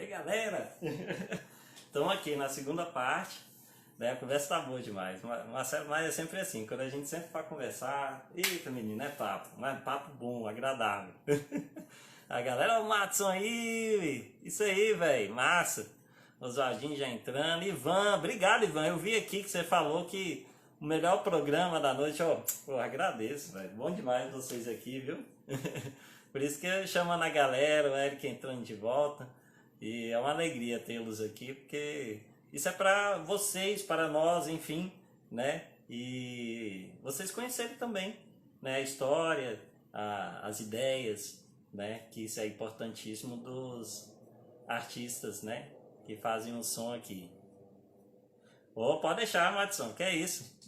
E aí, galera? Estamos aqui na segunda parte, né? A conversa tá boa demais. Mas é sempre assim, quando a gente sempre vai conversar, eita menino, é papo, mas papo bom, agradável. A galera, o Matson aí, isso aí, velho, massa. Oswaldinho já entrando. Ivan, obrigado, Ivan. Eu vi aqui que você falou que o melhor programa da noite, ó, eu agradeço, velho. Bom demais vocês aqui, viu? Por isso que eu chamando a galera, o Eric entrando de volta. E é uma alegria tê-los aqui, porque isso é para vocês, para nós, enfim, né? E vocês conhecerem também, né? A história, as ideias, né? Que isso é importantíssimo dos artistas, né? Que fazem um som aqui. Ô, pode deixar, Matson, que é isso.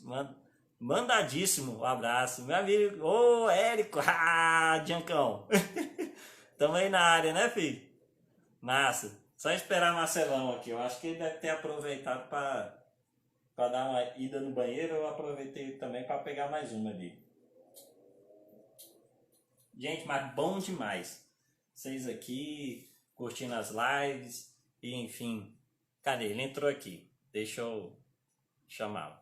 Mandadíssimo, um abraço. Meu amigo, ô, Érico, Diancão. Tamo aí na área, né, filho? Massa. Só esperar Marcelão aqui. Eu acho que ele deve ter aproveitado para dar uma ida no banheiro. Eu aproveitei também para pegar mais uma ali. Gente, mas bom demais. Vocês aqui, curtindo as lives. E enfim. Cadê? Ele entrou aqui. Deixa eu chamá-lo.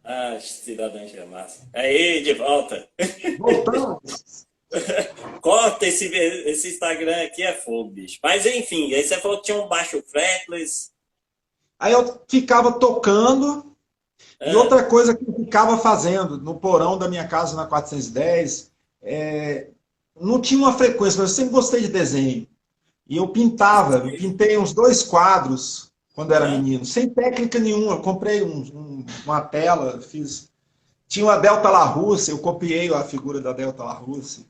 Ah, cidadão de massa. Aí, de volta. Voltamos. Corta esse Instagram aqui, é fogo, bicho. Mas enfim, aí você falou que tinha um baixo fretless. Aí eu ficava tocando, e Ah, outra coisa que eu ficava fazendo no porão da minha casa na 410, não tinha uma frequência, mas eu sempre gostei de desenho. E eu pintei uns dois quadros quando era aham, menino, sem técnica nenhuma. Eu comprei uma tela, fiz. Tinha uma Delta La Russa, eu copiei a figura da Delta La Russa.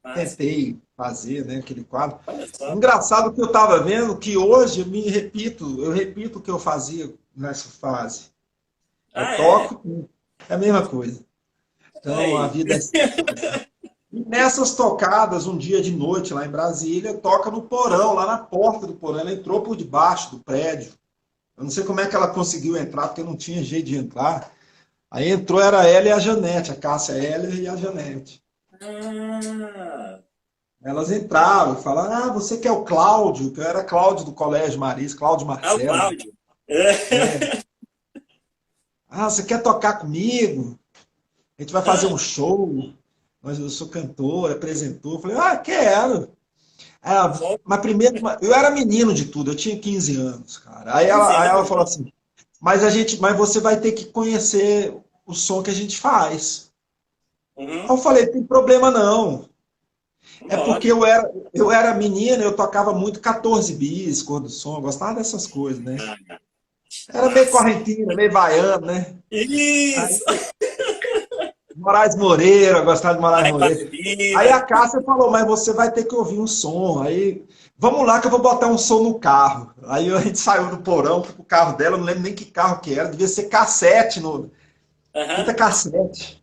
massa. Tentei fazer, né, aquele quadro. Olha só. Engraçado que eu estava vendo que hoje eu repito o que eu fazia nessa fase. Eu Ah, é? toco, é a mesma coisa. Então a Aí. vida é simples. E nessas tocadas, um dia de noite lá em Brasília, toca no porão, lá na porta do porão. Ela entrou por debaixo do prédio. Eu não sei como é que ela conseguiu entrar, porque não tinha jeito de entrar. Aí entrou, era ela e a Janete, a Cássia Heller e a Janete. Ah, Elas entraram e falaram: Ah, você que é o Cláudio, que eu era Cláudio do Colégio Maris, Cláudio é o Marcelo. Cláudio. É. Ah, você quer tocar comigo? A gente vai fazer Ah, um show. Mas eu sou cantor, apresentor. Eu falei: Ah, quero. só Mas primeiro, eu era menino de tudo, eu tinha 15 anos, cara. Aí 15 ela anos. falou assim: mas você vai ter que conhecer o som que a gente faz. Aí Uhum, eu falei: Tem problema não. É porque lógico. eu era menino, eu tocava muito 14 bis, cor do som, eu gostava dessas coisas, né? Ah, Era meio massa. correntina, meio baiano, né? Aí, Isso! Moraes Moreira, eu gostava de Moraes Vai Moreira. Aí Maravilha. a Cássia falou, mas você vai ter que ouvir um som. Aí, vamos lá que eu vou botar um som no carro. Aí a gente saiu do porão, fui pro carro dela, eu não lembro nem que carro que era, devia ser cassete, Aham. fita cassete.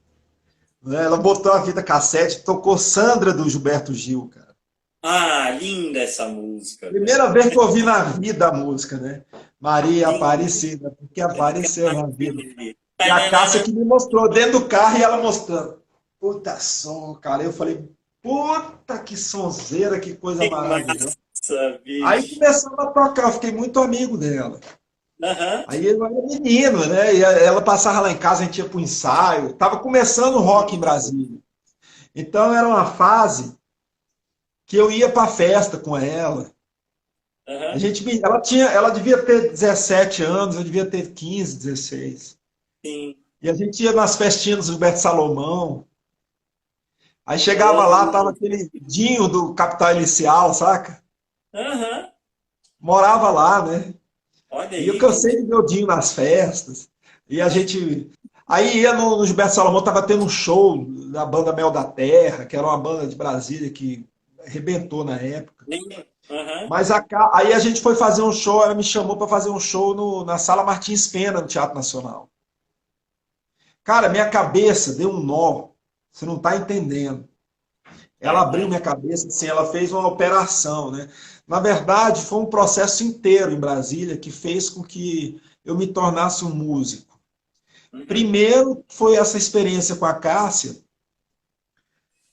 Né? Ela botou a fita cassete, tocou Sandra do Gilberto Gil, cara. Ah, linda essa música, velho. Primeira vez que eu ouvi na vida a música, né? Maria Linda. Aparecida, porque apareceu na vida. E a Cássia Tananana. que me mostrou dentro do carro e ela mostrando. Puta som, cara. Eu falei, puta que sonzeira, que coisa Que maravilhosa. massa, Aí bicho. começamos a tocar, eu fiquei muito amigo dela. Aham. Aí eu era menino, né? E ela passava lá em casa, a gente ia pro ensaio. Tava começando o rock em Brasília. Então era uma fase que eu ia pra festa com ela. Aham. Ela devia ter 17 anos, eu devia ter 15, 16. Sim. E a gente ia nas festinhas do Gilberto Salomão. Aí chegava lá, tava Oh. aquele Dinho do Capital Inicial, saca? Aham. Morava lá, né? Olha E eu aí, cansei que. de ver o Dinho nas festas. E a gente. Aí ia no Gilberto Salomão, tava tendo um show da banda Mel da Terra, que era uma banda de Brasília que arrebentou na época. Aham. Aí a gente foi fazer um show, ela me chamou para fazer um show na Sala Martins Pena, no Teatro Nacional. Cara, minha cabeça deu um nó. Você não está entendendo. Ela abriu Aham. minha cabeça, assim, ela fez uma operação, né? Na verdade, foi um processo inteiro em Brasília que fez com que eu me tornasse um músico. Primeiro foi essa experiência com a Cássia,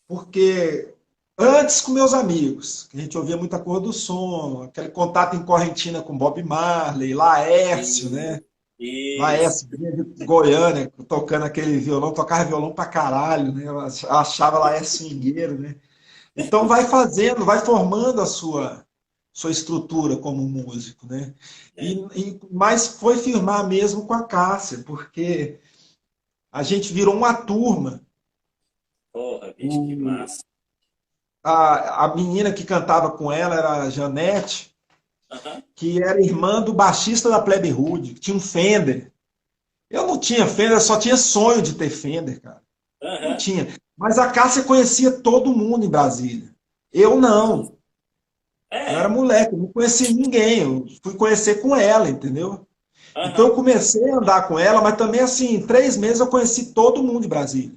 porque antes com meus amigos, que a gente ouvia muita Cor do Som, aquele contato em Correntina com Bob Marley, Laércio, Isso. né? Isso. Laércio, de Goiânia, tocando aquele violão, tocava violão pra caralho, né? Eu achava Laércio swingueiro, né? Então vai fazendo, vai formando a sua estrutura como músico, né? É. Mas foi firmar mesmo com a Cássia, porque a gente virou uma turma. Porra, bicho, que O, massa. a menina que cantava com ela era a Janete, Aham, que era irmã do baixista da Plebe Rude, que tinha um Fender. Eu não tinha Fender, eu só tinha sonho de ter Fender, cara. Não aham. tinha. Mas a Cássia conhecia todo mundo em Brasília. Eu não. Eu era É, moleque, eu não conhecia ninguém. Eu fui conhecer com ela, entendeu? Então aham. eu comecei a andar com ela, mas também assim, em 3 meses eu conheci todo mundo de Brasília.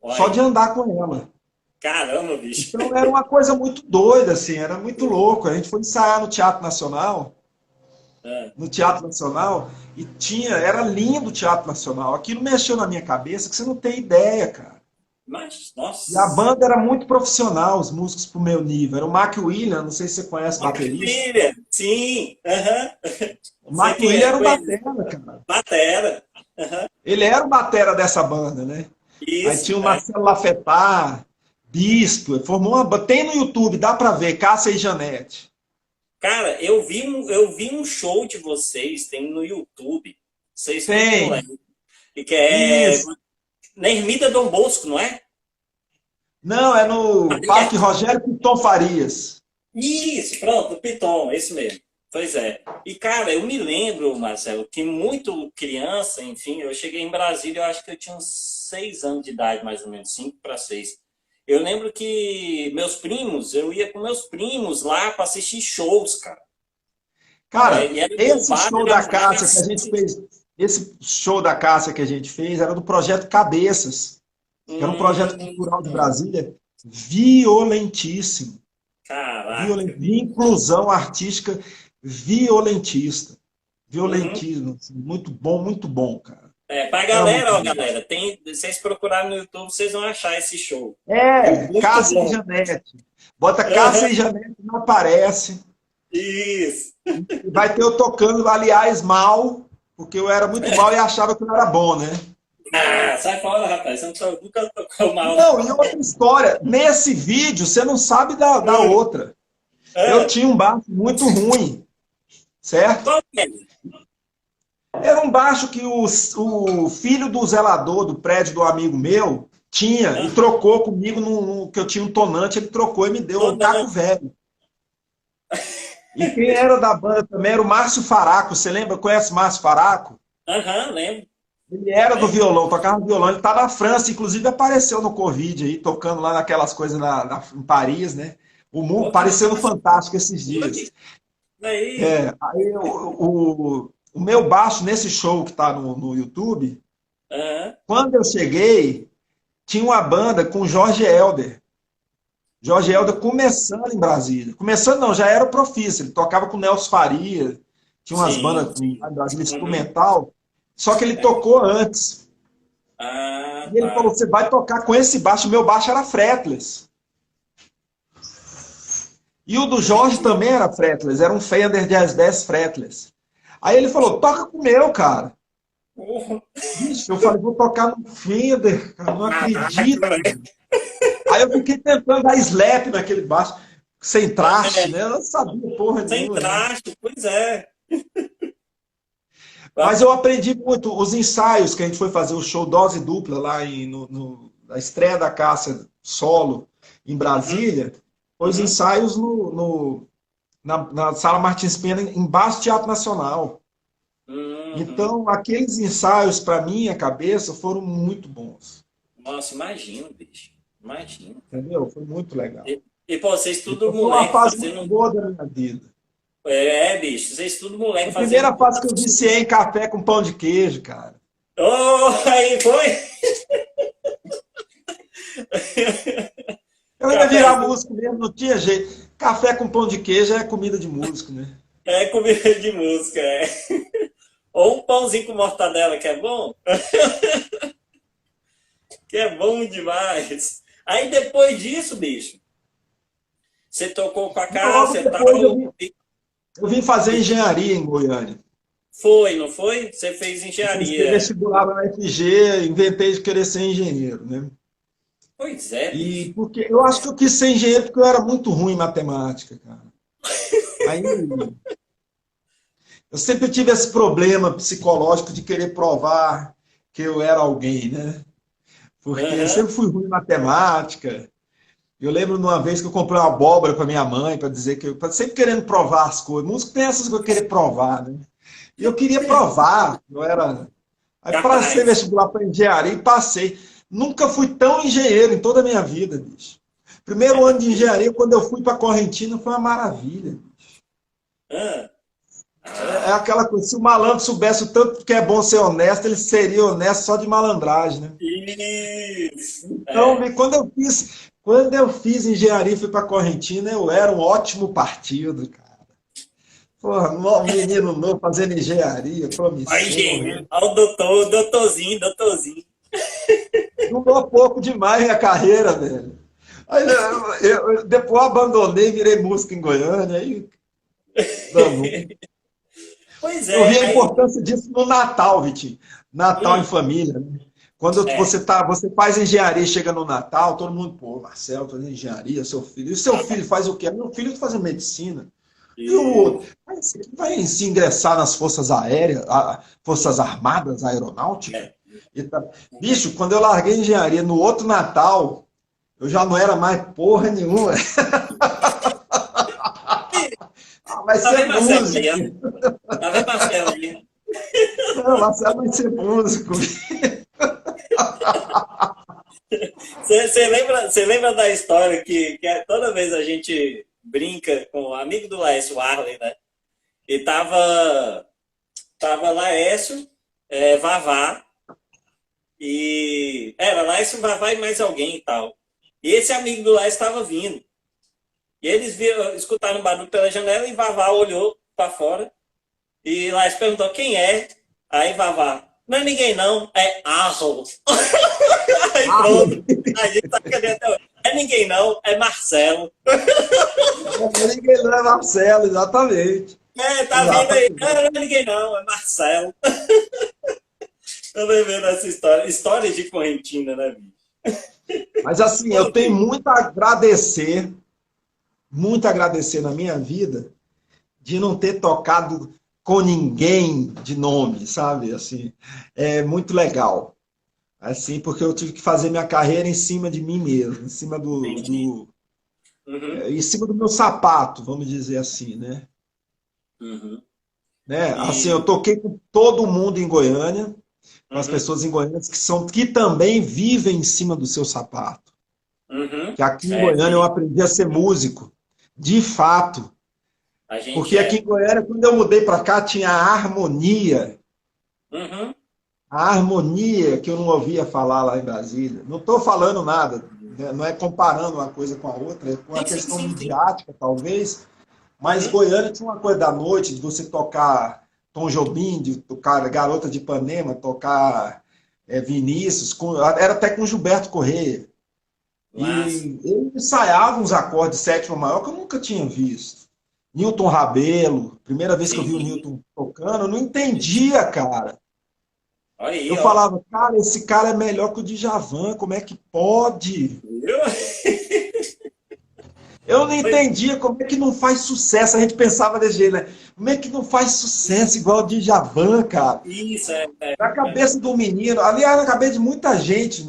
Só de Olha, andar com ela. caramba, bicho. Então era uma coisa muito doida, assim, era muito louco. A gente foi ensaiar no Teatro Nacional, É, e tinha, era lindo o Teatro Nacional. Aquilo mexeu na minha cabeça que você não tem ideia, cara. mas, E a nossa. banda era muito profissional, os músicos pro meu nível. Era o Mark William, não sei se você conhece, baterista. Maravilha! Sim, aham. O Sei Mark quem William é, era o conheço. batera, cara. Batera. Ele era o batera dessa banda, né? Aí Isso, tinha o é. Marcelo Lafetar, Bispo, formou uma banda. Tem no YouTube, dá pra ver, Cássia e Janete. Cara, eu vi um show de vocês, tem no YouTube. Vocês tudo Tem. moleque. E que é Isso. na Ermida Dom Bosco, não é? Não, é no Parque Rogério Pinton Farias. Isso, pronto, o Piton, esse mesmo. Pois é. E, cara, eu me lembro, Marcelo, que muito criança, enfim, eu cheguei em Brasília, eu acho que eu tinha uns 6 anos de idade, mais ou menos, 5 para 6. Eu lembro que meus primos, eu ia com meus primos lá para assistir shows, cara. Cara, E era esse bombado, show era da Cássia que a massa. gente fez, esse show da Cássia que a gente fez era do projeto Cabeças, que era um projeto cultural de Hum, Brasília violentíssimo. caraca, De bicho. inclusão artística violentista. Uhum. Violentismo. Assim, muito bom, cara. É, pra Era muito galera, ó, bom. galera, tem, vocês procurarem no YouTube, vocês vão achar esse show. É É, muito Cássia e bom. Janete. Bota Cássia Aham, e Janete, não aparece. isso. E vai ter eu tocando, aliás, mal, porque eu era muito mal e achava que eu era bom, né? Ah, sai fora, rapaz. Você nunca tocou mal. Não, e outra história, nesse vídeo você não sabe da outra. Eu É. tinha um baixo muito ruim, certo? Qual que é? Era um baixo que o filho do zelador do prédio do amigo meu tinha e Ah, trocou comigo que eu tinha um tonante, ele trocou e me deu um toda, né? caco velho. E quem era da banda também era o Márcio Faraco. Você lembra? Conhece o Márcio Faraco? Aham, lembro, Ele era do lembro. violão, tocava violão. Ele tá na França, inclusive apareceu no Covid aí, tocando lá naquelas coisas em Paris, né? O mundo Pô, que apareceu no massa. Fantástico esses dias. Oi. Aí. Aí o meu baixo nesse show que tá no YouTube, Aham. quando eu cheguei, tinha uma banda com Jorge Helder. Jorge Helder começando em Brasília. Começando não, já era o profissa. Ele tocava com Nelson Faria, tinha umas Sim, bandas em sim. Brasília Uhum. instrumental, só que ele É. tocou antes. Ah, E ele falou: tá. você vai tocar com esse baixo. Meu baixo era fretless. E o do Jorge Entendi. também era fretless, era um Fender Jazz 10 fretless. Aí ele falou: toca com o meu, cara. Uhum. Bicho, eu falei: vou tocar no Fender, cara, não acredito. Caraca, velho. Aí eu fiquei tentando dar slap naquele baixo, sem traste, É, né? Eu não sabia porra sem nenhuma, né? traste, pois é. Mas eu aprendi muito. Os ensaios que a gente foi fazer o show Dose Dupla lá na estreia da Cássia solo em Uhum, Brasília, foi os uhum, ensaios na Sala Martins Pena, embaixo do Teatro Nacional. uhum. Então, aqueles ensaios, para minha cabeça, foram muito bons. Nossa, imagino, bicho. Imagino. Entendeu? Foi muito legal. E pô, vocês tudo Então, foi uma moleque fase muito fazendo. boa da minha vida. Bicho, vocês tudo moleque A fazendo primeira curso. fase que eu viciei em café com pão de queijo, cara. Oh, aí foi! Eu ia virar Cafézinho músico mesmo, não tinha jeito. Café com pão de queijo é comida de músico, né? é comida de música, é. Ou um pãozinho com mortadela, que é bom? Que é bom demais. Aí depois disso, bicho, você tocou com a Logo Cássia e tal. depois eu vim fazer engenharia em Goiânia. Foi, não foi? Você fez Eu prestei engenharia. vestibular na UFG, inventei de querer ser engenheiro, né? Pois é, E bicho. porque eu acho que eu quis ser engenheiro porque eu era muito ruim em matemática, cara. Aí eu sempre tive esse problema psicológico de querer provar que eu era alguém, né? Porque eu Aham. sempre fui ruim em matemática. Eu lembro de uma vez que eu comprei uma abóbora para minha mãe para dizer que eu sempre querendo provar as coisas. Músico tem essas coisas querer provar, né? E eu queria provar, eu era. Aí passei Capaz. vestibular para engenharia e passei. Nunca fui tão engenheiro em toda a minha vida, bicho. Primeiro ano de engenharia, quando eu fui para Correntina, foi uma maravilha. Ah, É ah, aquela coisa, se o malandro soubesse o tanto que é bom ser honesto, ele seria honesto só de malandragem, né? isso. Então, É. quando eu fiz engenharia e fui para Correntina, eu era um ótimo partido, cara. Porra, um menino novo fazendo engenharia, Aí, promissor, né? engenheiro. Olha o doutor, doutorzinho, doutorzinho. Durou pouco demais a carreira, velho. Aí depois eu abandonei, virei músico em Goiânia, aí danou. Pois Eu vi é, a aí. importância disso no Natal, Vitinho. Natal em Hum, família, né? Quando é. você faz engenharia, chega no Natal, todo mundo, pô, Marcelo, fazendo engenharia, seu filho. E seu filho faz o quê? Meu filho faz medicina. E o outro? Isso. Vai se ingressar nas Forças Aéreas, Forças Armadas, Aeronáutica? É. E tá. Bicho, quando eu larguei engenharia no outro Natal, eu já não era mais porra nenhuma. Ah, vai Tá ser vendo Marcelo aí, ó? músico. Tá vendo Marcelo aí? Não, Marcelo vai ser músico. Você lembra da história que toda vez a gente brinca com o amigo do Laércio, o Arley, né? E tava Laércio, Vavá, e era Laércio, Vavá e mais alguém e tal. E esse amigo do Laércio estava vindo. E eles viram, escutaram um barulho pela janela e Vavá olhou para fora. E Laércio perguntou quem é. Aí Vavá, não é ninguém não, é Arro. Aí Ah, pronto. A gente tá querendo até hoje. É ninguém não, é Marcelo. ninguém não é Marcelo, exatamente. É, tá vindo aí. Exatamente. Não, não é ninguém não, é Marcelo. Tô vendo essa história. História de Correntina, né, bicho? Mas assim, eu Ô, tenho bicho. muito a agradecer na minha vida de não ter tocado com ninguém de nome, sabe? Assim, é muito legal. Assim, porque eu tive que fazer minha carreira em cima de mim mesmo, Entendi. Uhum, em cima do meu sapato, vamos dizer assim, né? uhum. Né? Assim, eu E, toquei com todo mundo em Goiânia, com as uhum, pessoas em Goiânia que também vivem em cima do seu sapato. uhum. Que aqui em É, Goiânia eu tem. aprendi a ser músico, de fato. A gente Porque aqui é. em Goiânia, quando eu mudei para cá, tinha a harmonia. Uhum. A harmonia que eu não ouvia falar lá em Brasília. Não estou falando nada, né? Não é comparando uma coisa com a outra, é com a Sim, sim, questão sim, sim. midiática, talvez. Mas Uhum. Goiânia tinha uma coisa da noite, de você tocar Tom Jobim, de tocar Garota de Ipanema, tocar Vinícius, era até com Gilberto Correia. Massa. E ele ensaiava uns acordes de sétima maior que eu nunca tinha visto. Newton Rabelo, primeira vez que eu vi o Sim. Newton tocando, eu não entendia, cara. Olha Eu aí, ó. falava, cara, esse cara é melhor que o Djavan, como é que pode? Viu? Eu não Pois- entendia como é que não faz sucesso. A gente pensava desse jeito, né? Como é que não faz sucesso igual o Djavan, cara? Isso, Na cabeça do menino, aliás, na cabeça de muita gente,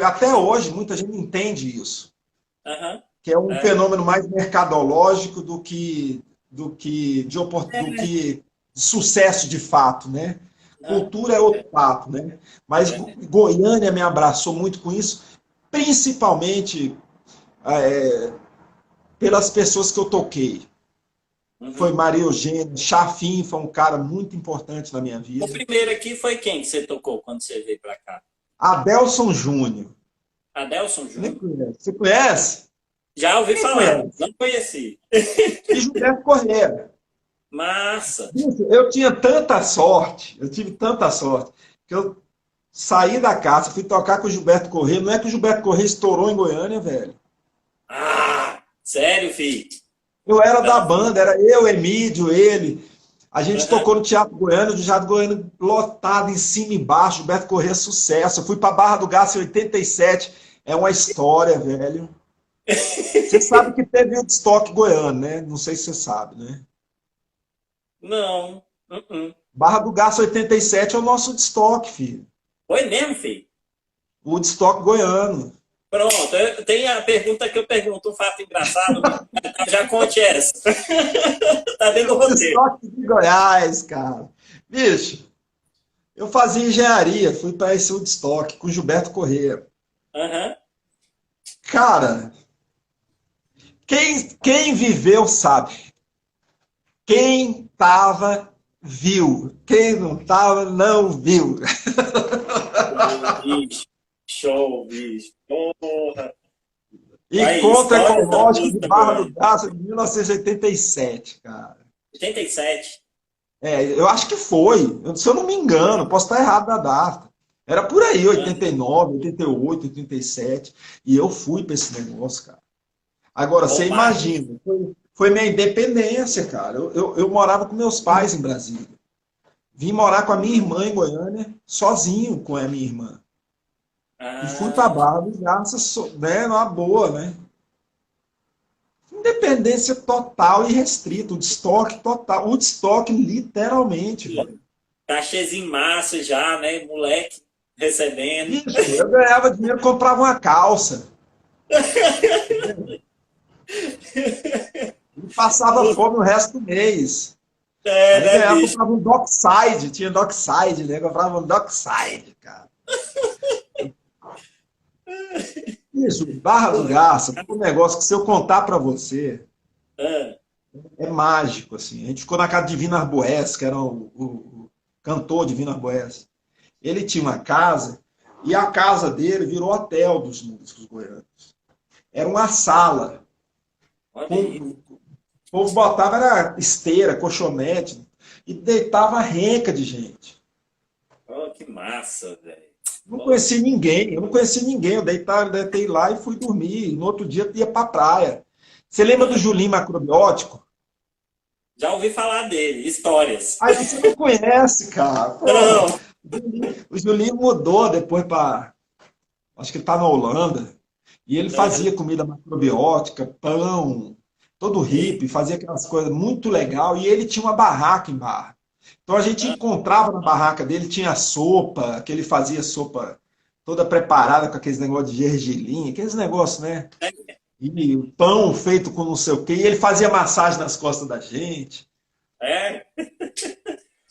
até hoje, muita gente não entende isso. Aham. Que é um É. fenômeno mais mercadológico do É. que de sucesso de fato, né? Aham. Cultura é outro papo, né? Mas É. Goiânia me abraçou muito com isso, principalmente pelas pessoas que eu toquei. Foi Uhum. Maria Eugênia, Chafim foi um cara muito importante na minha O vida. primeiro aqui foi quem que você tocou quando você veio pra cá? Adelson Júnior. Adelson Nem Júnior? conhece. Você conhece? Já ouvi Quem falar, conhece? não conheci. E Gilberto Correia. Massa. Eu tinha tanta sorte, eu tive tanta sorte, que eu saí da casa, fui tocar com o Gilberto Corrêa. Não é que o Gilberto Corrêa estourou em Goiânia, velho. Ah, sério, filho? Eu era da Não. banda, era eu, Emílio, ele. A gente Aham. tocou no Teatro Goiano, o Teatro Goiano lotado em cima e embaixo, Gilberto Corrêa sucesso. Eu fui para Barra do Garça em 87, é uma história, velho. Você sabe que teve o estoque goiano, né? Não sei se você sabe, né? Não. Uh-uh. Barra do Garça 87 é o nosso estoque, filho. Foi mesmo, filho? O estoque goiano. Pronto, tem a pergunta que eu pergunto, um fato engraçado, já conte essa. Tá dentro do O roteiro. estoque de Goiás, cara. Bicho, eu fazia engenharia, fui para esse Woodstock com o Gilberto Corrêa. Aham. Cara, quem viveu sabe. Quem tava, viu. Quem não tava, não viu. Bicho, show, bicho. Porra. Aí, Encontro histórias da Ecológico de música Barra do goiana. Garça de 1987, cara. 87. É, eu acho que foi. Se eu não me engano, posso estar errado na data. Era por aí, Aham. 89, 88, 87. E eu fui para esse negócio, cara. Agora, Bom você demais. imagina, foi minha independência, cara. Eu morava com meus pais em Brasília. Vim morar com a minha irmã em Goiânia, sozinho com a minha irmã. E fui para Ah, Barra do Garça, né, numa boa, né? Independência total e restrita, o estoque total, o estoque literalmente, velho. cachezinho massa já, né? Moleque recebendo. Bicho, eu ganhava dinheiro, comprava uma calça. E passava fome o resto do mês. É, Aí né, ganhava, bicho? comprava um dockside, tinha dockside, né? Comprava um dockside, cara. Isso, Barra do Garça, foi um negócio que se eu contar para você, Ah, é mágico, assim. A gente ficou na casa de Divino Arboés, que era o cantor Divino Arboés. Ele tinha uma casa, e a casa dele virou hotel dos músicos goianos. Era uma sala. olha Com, aí. o povo botava era esteira, colchonete, e deitava renca de gente. Oh, que massa, velho. Não Oh, conheci ninguém, eu não conheci ninguém. Eu deitei lá e fui dormir. E no outro dia ia para a praia. Você lembra do aham. Julinho Macrobiótico? Já ouvi falar dele, histórias. Aí você não conhece, cara. Porra. Não. O Julinho mudou depois para. Acho que ele está na Holanda. E ele Aham. fazia comida macrobiótica, pão, todo E, hippie, fazia aquelas coisas muito legal. E ele tinha uma barraca em Barra. Então a gente ah, encontrava na barraca dele, tinha sopa, que ele fazia sopa toda preparada com aqueles negócios de gergelim, aqueles negócios, né? E pão feito com não sei o quê. E ele fazia massagem nas costas da gente. é?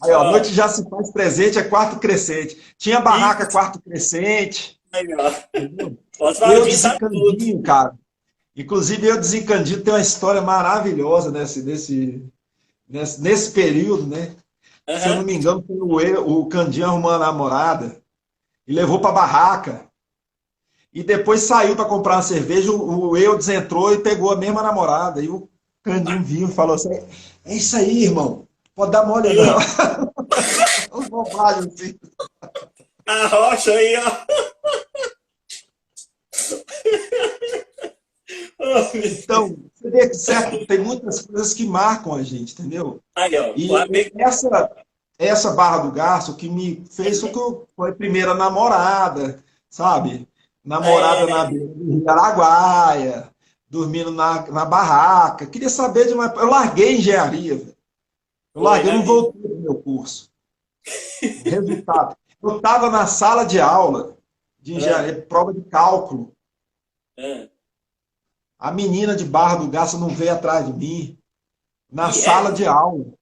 Aí, ó, a Ó, noite já se faz presente, é quarto crescente. Tinha barraca isso quarto crescente, aí, ó. entendeu? Eu Oswaldinho sabe tudo. desencandinho, cara. Inclusive, eu desencandinho tem uma história maravilhosa nesse período, né? Se eu não Aham. me engano, foi o Candinho arrumou uma namorada e levou pra barraca. E depois saiu para comprar uma cerveja, o Eudes entrou e pegou a mesma namorada. E o Candinho viu e falou assim: é isso aí, irmão. Pode dar mole, não. Uma bobagem assim. A rocha aí, ó. Então, você vê que certo, tem muitas coisas que marcam a gente, entendeu? Aí, ó. O E amigo. essa Barra do Garça, o que me fez foi que eu foi a primeira namorada, sabe? Namorada na É, beira do Rio Araguaia, dormindo na barraca. Queria saber de uma. Eu larguei engenharia, velho. Eu foi, larguei, eu né, não bicho? voltei para o meu curso. Resultado. Eu estava na sala de aula de Ah, engenharia, prova de cálculo. ah. A menina de Barra do Garça não veio atrás de mim, na E é, sala de bicho? aula.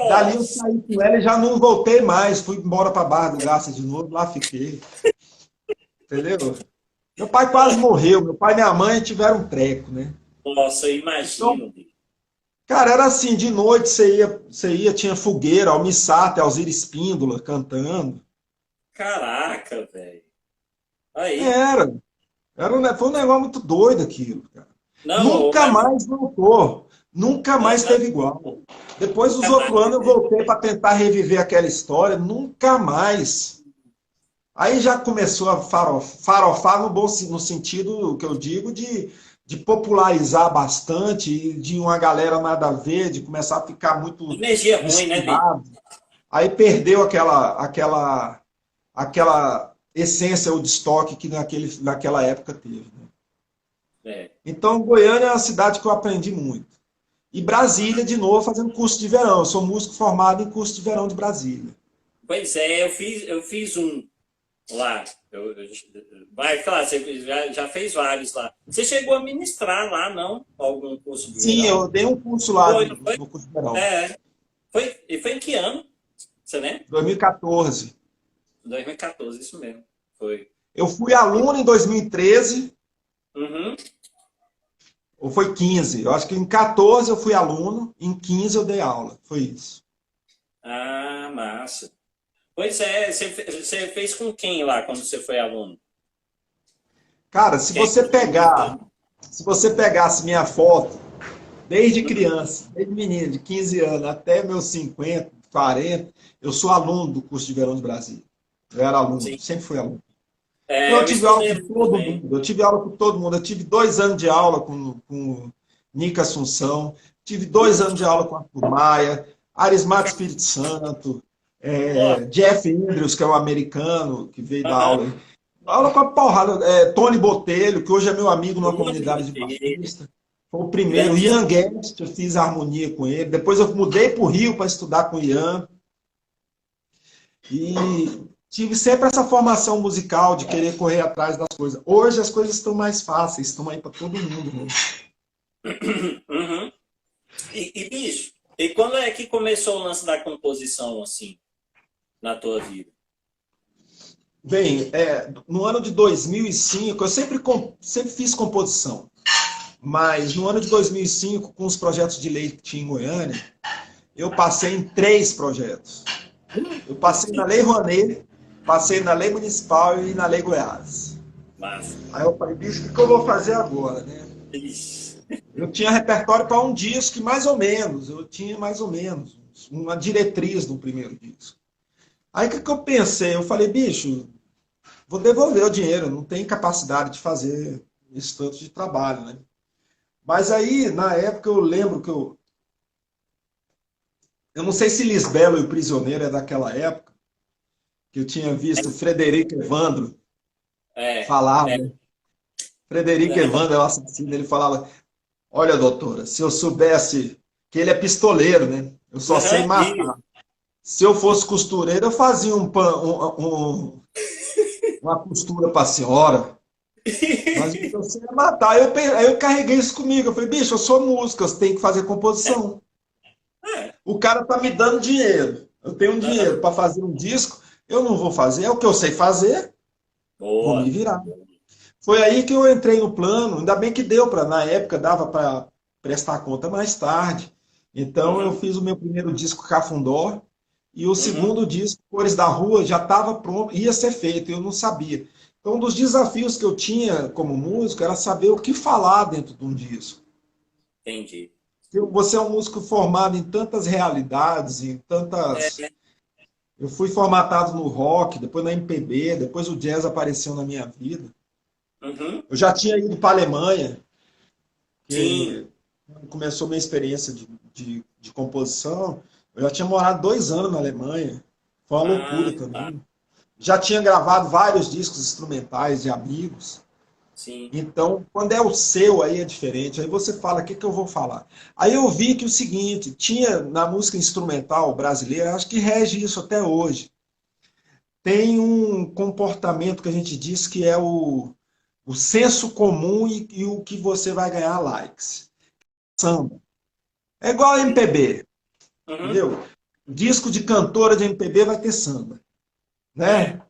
Dali eu Nossa! saí com ela e já não voltei mais. Fui embora para Barra do Garça de novo, lá fiquei. Entendeu? Meu pai quase morreu. Meu pai e minha mãe tiveram um treco, né? Nossa, eu Então, imagino, bicho. cara, era assim, de noite você ia, tinha fogueira, Almissata, Alzira Espíndola cantando. Caraca, velho. Aí. Era. Foi um negócio muito doido aquilo, cara. Não, Nunca mas mais voltou. Nunca mais Aham. teve igual. Depois dos Nunca outros mais. anos eu voltei para tentar reviver aquela história, nunca mais. Aí já começou a farofar no, bom, no sentido que eu digo de popularizar bastante, de uma galera nada a ver, de começar a ficar muito Energia ruim, né, bicho? misturado. Aí perdeu aquela essência ou de estoque que naquela época teve. Né? É. Então, Goiânia é uma cidade que eu aprendi muito. E Brasília, de novo, fazendo curso de verão. Eu sou músico formado em curso de verão de Brasília. Pois é, eu fiz um lá. Vai, claro, você já fez vários lá. Você chegou a ministrar lá, não? Algum curso de Sim, verão? eu dei um curso lá Foi, não foi? no curso de verão. É. E foi em que ano? Você lembra? 2014. 2014, isso mesmo. Foi. Eu fui aluno em 2013, Uhum. ou foi 15. Eu acho que em 14 eu fui aluno, em 15 eu dei aula. Foi isso. Ah, massa. Pois é, você fez com quem lá quando você foi aluno? Cara, Quem que te ministrou? se você pegasse minha foto, desde criança, desde menino, de 15 anos até meus 50, 40, eu sou aluno do curso de verão de Brasília. Eu era aluno, Sim. sempre fui aluno. Então É, eu eu tive aula estudei com ali todo também. mundo. Eu tive aula com todo mundo. Eu tive 2 anos de aula com Nica Assunção, tive 2 anos de aula com Arthur Maia, Arismar Espírito Santo, Ó, Jeff Andrews, que é um americano que veio dar aham. aula aí. Aula com a porrada. Tony Botelho, que hoje é meu amigo numa Tudo comunidade de dele. baixista. Foi o primeiro. O Grande. Ian Guest, eu fiz harmonia com ele. Depois eu mudei para o Rio para estudar com o Ian. E tive sempre essa formação musical de querer correr atrás das coisas. Hoje as coisas estão mais fáceis, estão aí para todo mundo. Né? Uhum. Bicho, e quando é que começou o lance da composição, assim, na tua vida? Bem, no ano de 2005, eu sempre fiz composição, mas no ano de 2005, com os projetos de lei que tinha em Goiânia, eu passei em 3 projetos. Eu passei na Sim, Lei Rouanet, passei na Lei Municipal e na Lei Goiás. massa. Aí eu falei, bicho, o que eu vou fazer agora, né? Ixi. Eu tinha repertório para um disco, mais ou menos. Eu tinha mais ou menos uma diretriz no primeiro disco. Aí o que eu pensei? Eu falei, bicho, vou devolver o dinheiro, eu não tenho capacidade de fazer esse tanto de trabalho, né? Mas aí, na época, eu lembro que eu não sei se Lisbelo e o Prisioneiro é daquela época, que eu tinha visto Frederico Evandro É, falar, é. né? Frederico Evandro é o assassino, ele falava, olha, doutora, se eu soubesse que ele é pistoleiro, né? Eu só sei Aham, matar. Se eu fosse costureiro, eu fazia uma costura para a senhora. Mas o que eu sei é matar. Aí eu carreguei isso comigo. Eu falei, bicho, eu sou músico, eu tenho que fazer composição. é. O cara tá me dando dinheiro. Eu tenho um Aham. dinheiro para fazer um disco, eu não vou fazer. É o que eu sei fazer, vou me Boa. virar. Foi aí que eu entrei no plano. Ainda bem que deu para, na época, dava para prestar conta mais tarde. Então eu Uhum, fiz o meu primeiro disco Cafundó. E o uhum, segundo disco, Cores da Rua, já estava pronto, ia ser feito, eu não sabia. Então, um dos desafios que eu tinha como músico era saber o que falar dentro de um disco. entendi. Você é um músico formado em tantas realidades, em tantas. É, Eu fui formatado no rock, depois na MPB, depois o jazz apareceu na minha vida. uhum, Eu já tinha ido para a Alemanha, sim. que começou minha experiência de composição. Eu já tinha morado 2 anos na Alemanha. Foi uma Ah, loucura tá. também. Já tinha gravado vários discos instrumentais de amigos. Sim. Então, quando é o seu, aí é diferente. Aí você fala, o que, que eu vou falar? Aí eu vi que o seguinte, tinha na música instrumental brasileira, acho que rege isso até hoje. Tem um comportamento que a gente diz que é o senso comum e o que você vai ganhar likes. Samba. É igual a MPB, Uhum, entendeu? Disco de cantora de MPB vai ter samba, é. né?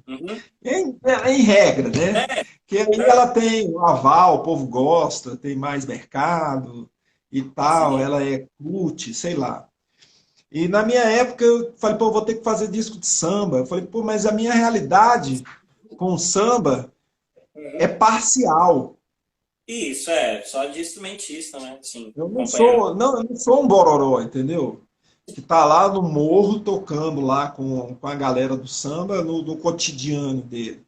Uhum, Em regra, né? é, Que aí é. ela tem o aval, o povo gosta, tem mais mercado e tal, Sim. ela é cult, sei lá. E na minha época eu falei, pô, eu vou ter que fazer disco de samba. Eu falei, pô, mas a minha realidade com o samba é Uhum. parcial. Isso, é, só de instrumentista, né? Sim, Eu não acompanhando. sou, não, eu não sou um bororó, entendeu? Que tá lá no morro tocando lá com a galera do samba no cotidiano dele.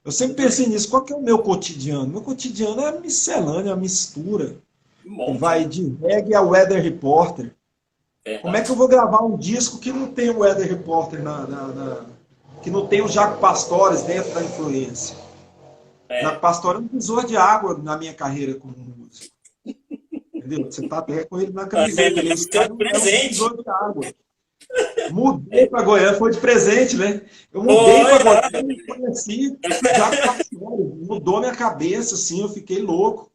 Eu sempre Uhum. pensei nisso, qual que é o meu cotidiano? Meu cotidiano é a miscelânea, a mistura, Um que monte, vai né? de reggae a Weather Reporter. Como é que eu Verdade. vou gravar um disco que não tem o Weather Reporter que não tem o Jaco Pastores dentro da influência? Jaco É. Pastores é um divisor de água na minha carreira como músico. Entendeu? Você tá até com ele na camiseta. Ainda Ele, mais esse que é cara um é um presente. divisor de água. Mudei para Goiânia, foi de presente, né? Eu mudei Foi, para né? Goiânia e conheci Jaco Pastores. Mudou minha cabeça, assim, eu fiquei louco.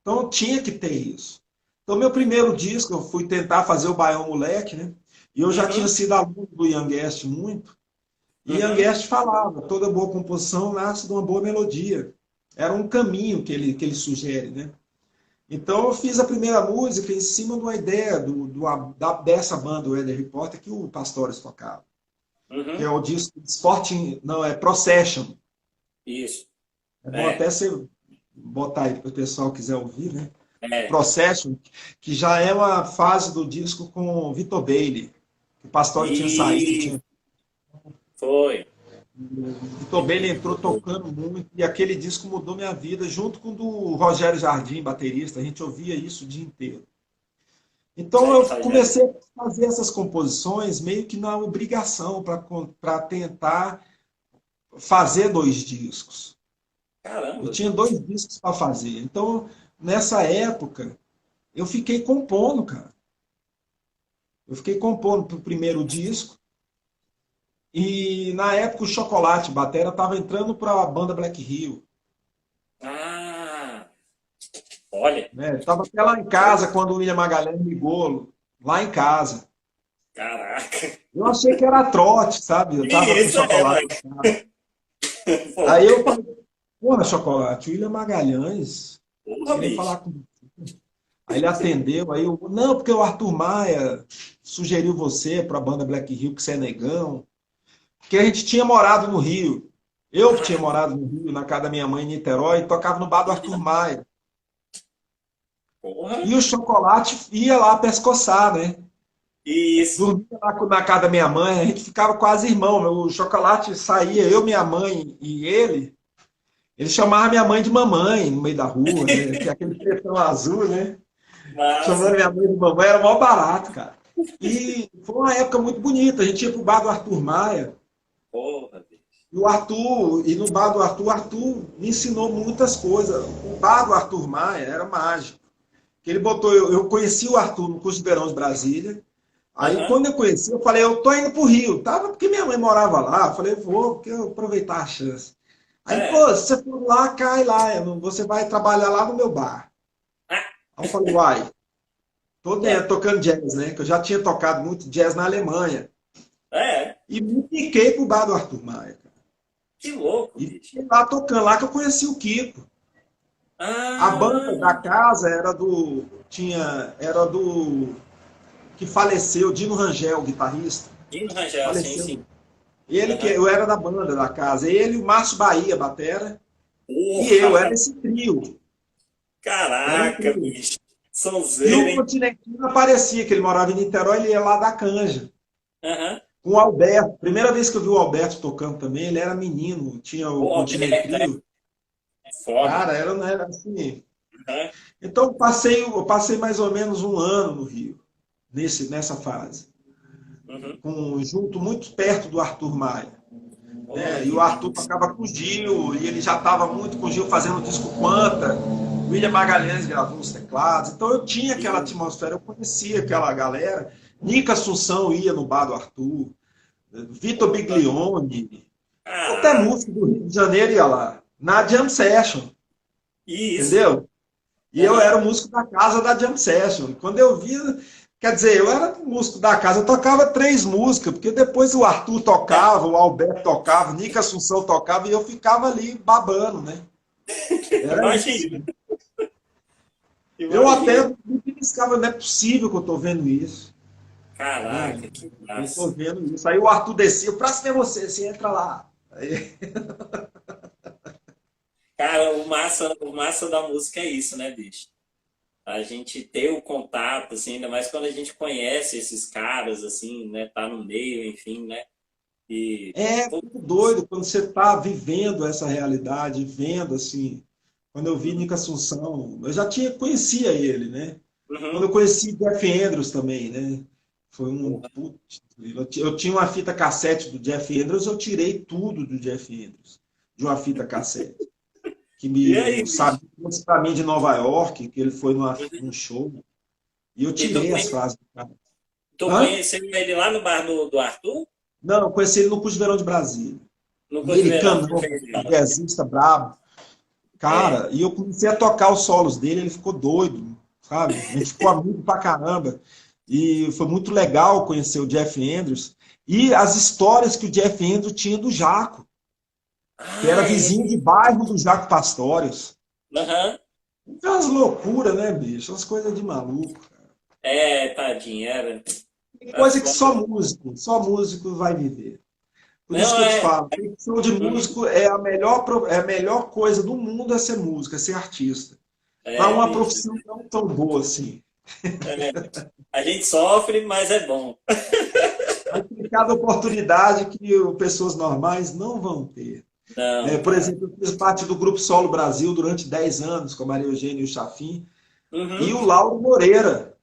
Então tinha que ter isso. Então, meu primeiro disco, eu fui tentar fazer o Baião Moleque, né? E eu já tinha Uhum, sido aluno do Ian Guest muito. E Ian uhum, Guest falava, toda boa composição nasce de uma boa melodia. Era um caminho que ele sugere, né? Então eu fiz a primeira música em cima de uma ideia dessa banda, o Weather Reporter, que o Pastores tocava. Que é uhum. o disco Sporting, não, é Procession. Isso. É bom É, até você botar aí para o pessoal que quiser ouvir, né? é. Procession, que já é uma fase do disco com o Vitor Bailey. Que o Pastore tinha saído, E tinha foi. o Tobey entrou tocando muito e aquele disco mudou minha vida, junto com o do Rogério Jardim, baterista. A gente ouvia isso o dia inteiro. Então eu Grande Rogério. comecei a fazer essas composições meio que na obrigação para tentar fazer dois discos. Eu Caramba, tinha dois bicho. discos para fazer. Então, nessa época, eu fiquei compondo, cara. Eu fiquei compondo para o primeiro disco. E na época o Chocolate Batera estava entrando para a banda Black Hill. Ah, olha. Né? Estava até lá em casa quando o William Magalhães ligou, lá em casa. Caraca. Eu achei que era trote, sabe? Eu E tava com isso é, chocolate mãe. em casa. Pô, Aí eu falei, porra, chocolate, o William Magalhães porra, queria falar bicho. com. Aí ele atendeu, aí eu, não, porque o Arthur Maia sugeriu você para a banda Black Hill, que você é negão. Porque a gente tinha morado no Rio. Eu tinha Ah, morado no Rio, na casa da minha mãe em Niterói, e tocava no bar do Arthur Maia. porra. E o chocolate ia lá pescoçar, né? Isso. Dormia lá na casa da minha mãe, a gente ficava quase irmão. O chocolate saía, eu, minha mãe e ele chamava minha mãe de mamãe no meio da rua, né? Que é aquele pretão azul, né? Chamando Massa. minha mãe de mamãe era mó barato, cara. E foi uma época muito bonita. A gente ia pro bar do Arthur Maia. Porra, bicho. E o Arthur, e no bar do Arthur, o Arthur me ensinou muitas coisas. O bar do Arthur Maia era mágico. Que ele botou, eu conheci o Arthur no curso de verão de Brasília. Aí Aham. quando eu conheci, eu falei, eu tô indo pro Rio. Tava porque minha mãe morava lá. Eu falei, vou, porque eu aproveitar a chance. Aí ele, pô, É. se você for lá, cai lá. Você vai trabalhar lá no meu bar. Ah, Aí eu falei, uai, tô ué. dentro, tocando jazz, né? Que eu já tinha tocado muito jazz na Alemanha. É. E me piquei pro bar do Arthur Maia, cara. Que louco, E bicho. fiquei lá tocando, lá que eu conheci o Kiko. A banda da Ah, casa era do que faleceu, Dino Rangel, o guitarrista. Dino Rangel, sim, sim. Faleceu. Ele que Aham. eu era da banda da casa, ele, o Márcio Bahia, batera, e eu, era Porra. esse trio. Era um Caraca, trio. bicho. E Sonzeira, o hein? Continentino aparecia, que ele morava em Niterói, ele ia lá da Canja. Aham. Com o Alberto. Primeira vez que eu vi o Alberto tocando também, ele era menino, tinha o O Continente Alberto é Trio. foda. Cara, era assim. Aham. Então eu passei mais ou menos um ano no Rio, nessa fase. Uhum. Junto muito perto do Arthur Maia. Porra, Né? E que o Arthur massa. tocava com o Gil, e ele já estava muito com o Gil fazendo o disco Quanta. William Magalhães gravou os teclados. Então eu tinha aquela Sim. atmosfera, eu conhecia aquela galera. Nica Assunção ia no bar do Arthur, Vitor Porra. Biglione, até Caraca. músico do Rio de Janeiro ia lá, na Jam Session, Isso. entendeu? E eu Aham. era o músico da casa da Jam Session. Quando eu vi, quer dizer, eu era músico da casa, eu tocava três músicas, porque depois o Arthur tocava, o Alberto tocava, o Nica Assunção tocava, e eu ficava ali babando, né? Era isso. Imagina. Eu Imagina. até me beliscava, não é possível que eu estou vendo isso. Né? Caraca, que Eu estou massa. vendo isso. Aí o Arthur descia, o próximo é você, você entra lá. Aí, Cara, o massa da música é isso, né, bicho? A gente ter o contato, assim, ainda mais quando a gente conhece esses caras, assim, né? Tá no meio, enfim, né? E, É pô, muito doido quando você está vivendo essa realidade, vendo assim. Quando eu vi Nico Assunção, eu já conhecia ele, né? Quando uhum, eu conheci Jeff Andrews também, né? Foi um. porra. Putz, eu tinha uma fita cassete do Jeff Andrews, eu tirei tudo do Jeff Andrews, de uma fita cassete. Que E me aí, bicho? sabe para mim de Nova York, que ele foi num show, e eu E tu, tirei as frases do cara. tu Hã? conheceu ele lá no bar do Arthur? Não, eu conheci ele no curso de verão de Brasília. No Curso de Verão? Americano, jazzista brabo. É. Cara, e eu comecei a tocar os solos dele, ele ficou doido, sabe? A gente ficou amigo pra caramba. E foi muito legal conhecer o Jeff Andrews e as histórias que o Jeff Andrews tinha do Jaco, que era Ah, vizinho de ele. bairro do Jaco Pastorius. Aham. É umas loucuras, né, bicho? Umas coisas de maluco. É, tadinho, era. Tem É coisa que foda. só músico vai viver. Por isso Não, que eu te é. falo, profissão de Uhum. músico é a melhor coisa do mundo é ser músico, é ser artista. Não é É, uma bicho. profissão não tão boa assim. É. A gente sofre, mas é bom. Mas tem cada oportunidade que pessoas normais não vão ter. Não, Por cara. exemplo, eu fiz parte do Grupo Solo Brasil durante 10 anos, com a Maria Eugênia e o Chafim, e Uhum. o Lauro Moreira.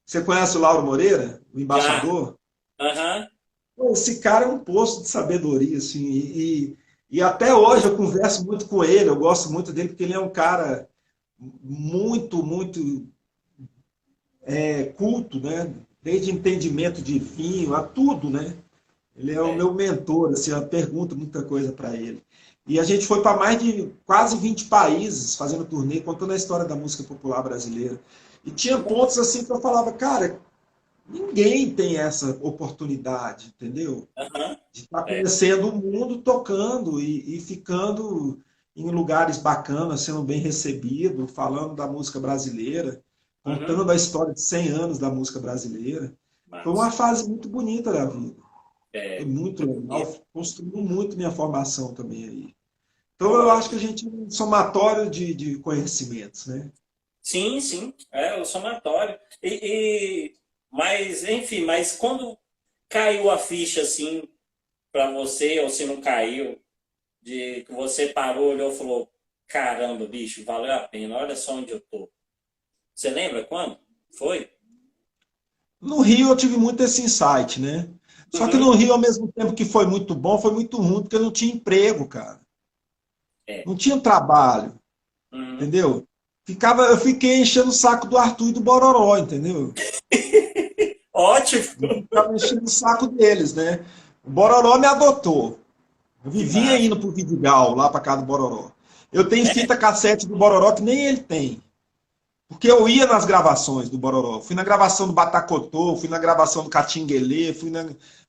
Você conhece o Lauro Moreira, o Já. embaixador? Aham. Pô, esse cara é um poço de sabedoria, assim, e até hoje eu converso muito com ele, eu gosto muito dele, porque ele é um cara muito, muito culto, né? Desde entendimento de vinho a tudo, né? Ele é o É. meu mentor, assim, eu pergunto muita coisa para ele. E a gente foi para mais de quase 20 países fazendo turnê, contando a história da música popular brasileira. E tinha pontos assim que eu falava, cara, ninguém tem essa oportunidade, entendeu? Aham. De estar É. conhecendo o mundo tocando e ficando em lugares bacanas, sendo bem recebido, falando da música brasileira, Uhum. contando a história de 100 anos da música brasileira. Foi uma Massa. fase muito bonita da vida. Foi É. muito Muito legal, bonito. construiu muito minha formação também aí. Então eu Pô, acho que a gente é um somatório de conhecimentos, né? sim, sim. É o somatório. Mas, enfim, mas quando caiu a ficha assim pra você, ou se não caiu, de que você parou, olhou e falou: caramba, bicho, valeu a pena, olha só onde eu tô. Você lembra quando? Foi? No Rio eu tive muito esse insight, né? Só que no Uhum. Rio, ao mesmo tempo que foi muito bom, foi muito ruim, porque eu não tinha emprego, cara. É. Não tinha trabalho, Uhum. entendeu? Eu fiquei enchendo o saco do Arthur e do Bororó, entendeu? Eu Ótimo! ficava enchendo o saco deles, né? O Bororó me adotou. Eu Que vivia massa. indo pro Vidigal, lá pra casa do Bororó. Eu tenho É. fita cassete do Bororó que nem ele tem. Porque eu ia nas gravações do Bororó. Fui na gravação do Batacotô, fui na gravação do Catinguelê,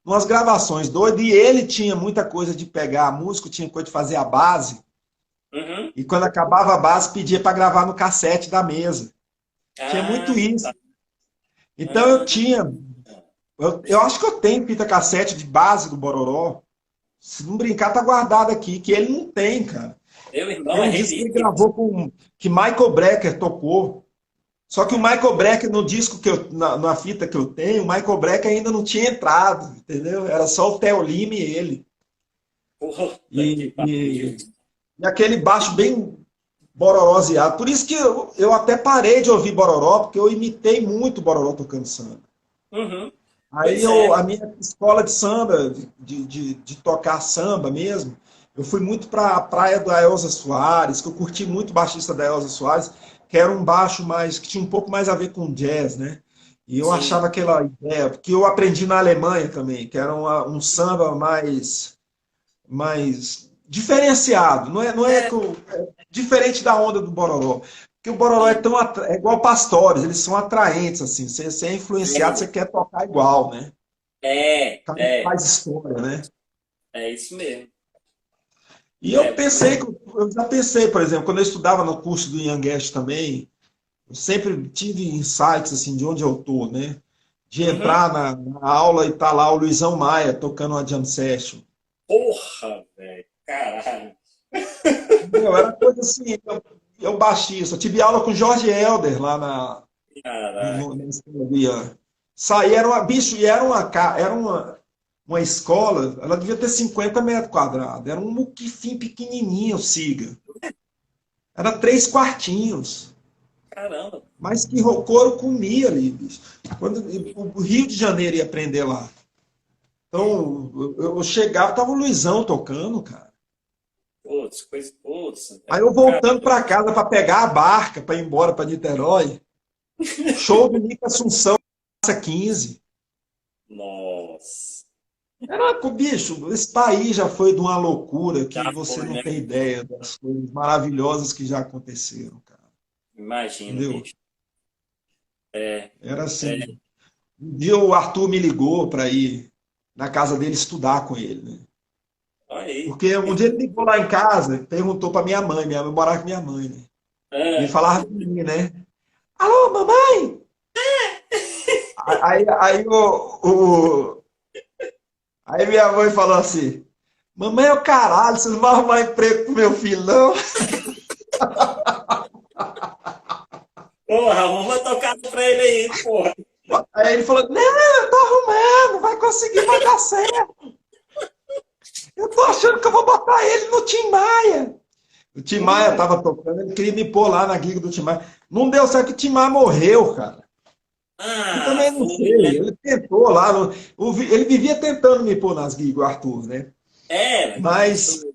umas gravações doidas. E ele tinha muita coisa de pegar a música, tinha coisa de fazer a base. Uhum. E quando acabava a base, pedia para gravar no cassete da mesa. Tinha Ah, muito isso. tá. Então eu Ah, tinha. Eu acho que eu tenho fita cassete de base do Bororó. Se não brincar, tá guardado aqui, que ele não tem, cara. meu irmão Tem é um disco que ele relíquia. gravou que Michael Brecker tocou. Só que o Michael Brecker, no disco na fita que eu tenho, o Michael Brecker ainda não tinha entrado, entendeu? Era só o Theo Lima e ele. Puta que E, pariu. e, e aquele baixo bem bororoseado. Por isso que eu até parei de ouvir Bororó, porque eu imitei muito Bororó tocando samba. Uhum. Aí Pois é. a minha escola de samba, de tocar samba mesmo, eu fui muito para a praia da Elza Soares, que eu curti muito o baixista da Elza Soares, que era um baixo mais, que tinha um pouco mais a ver com jazz, né? E eu Sim. achava aquela ideia, porque eu aprendi na Alemanha também, que era um samba mais diferenciado, É, diferente da onda do Bororó. Porque o Bororó sim. é igual pastores, eles são atraentes, assim. Você é influenciado, você quer tocar igual, né? É, Cada um é. faz história, né? É isso mesmo. E É, eu já pensei, por exemplo, quando eu estudava no curso do Young Guest também, eu sempre tive insights assim de onde eu tô, né? De uhum. entrar na aula e tá lá o Luizão Maia tocando uma jam session. Porra, velho. Caralho. Entendeu? Era coisa assim, eu baixista. Eu tive aula com Jorge Helder lá Caraca. na escola. Saí, era uma, bicho, e era uma escola, ela devia ter 50 metros quadrados. Era um muquifim pequenininho, siga. Era 3 quartinhos. Caramba. Mas que couro comia ali, bicho. Quando o Rio de Janeiro ia aprender lá. Então, eu chegava, tava o Luizão tocando, cara. Putz, coisa. Putz. Aí eu Cara, voltando para casa para pegar a barca para ir embora para Niterói. Show do Nico Assunção, Praça 15. nossa. Era, bicho, esse país já foi de uma loucura que Já você foi, não né? tem ideia das coisas maravilhosas que já aconteceram, cara. Imagino, Entendeu? bicho. É, Era é. assim. Um dia o Arthur me ligou para ir na casa dele estudar com ele, né? Olha aí. Porque um dia ele ligou lá em casa, perguntou para minha mãe morava com minha mãe, né? E Ah, falava de mim, né? Alô, mamãe? Aí, aí minha mãe falou assim: Mamãe é o caralho, você não vai arrumar emprego pro meu filho, não? porra, vamos tocar pra ele aí, porra. Aí ele falou: Não, eu tô arrumando, vai conseguir, vai dar certo. Eu tô achando que eu vou botar ele no Tim Maia. O Tim Maia tava tocando, ele queria me pôr lá na giga do Tim Maia. Não deu certo, que o Tim Maia morreu, cara. Eu Ah, também não foi, sei. né? Ele tentou lá, ele vivia tentando me pôr nas gigas, o Arthur, né? Era, Mas, isso.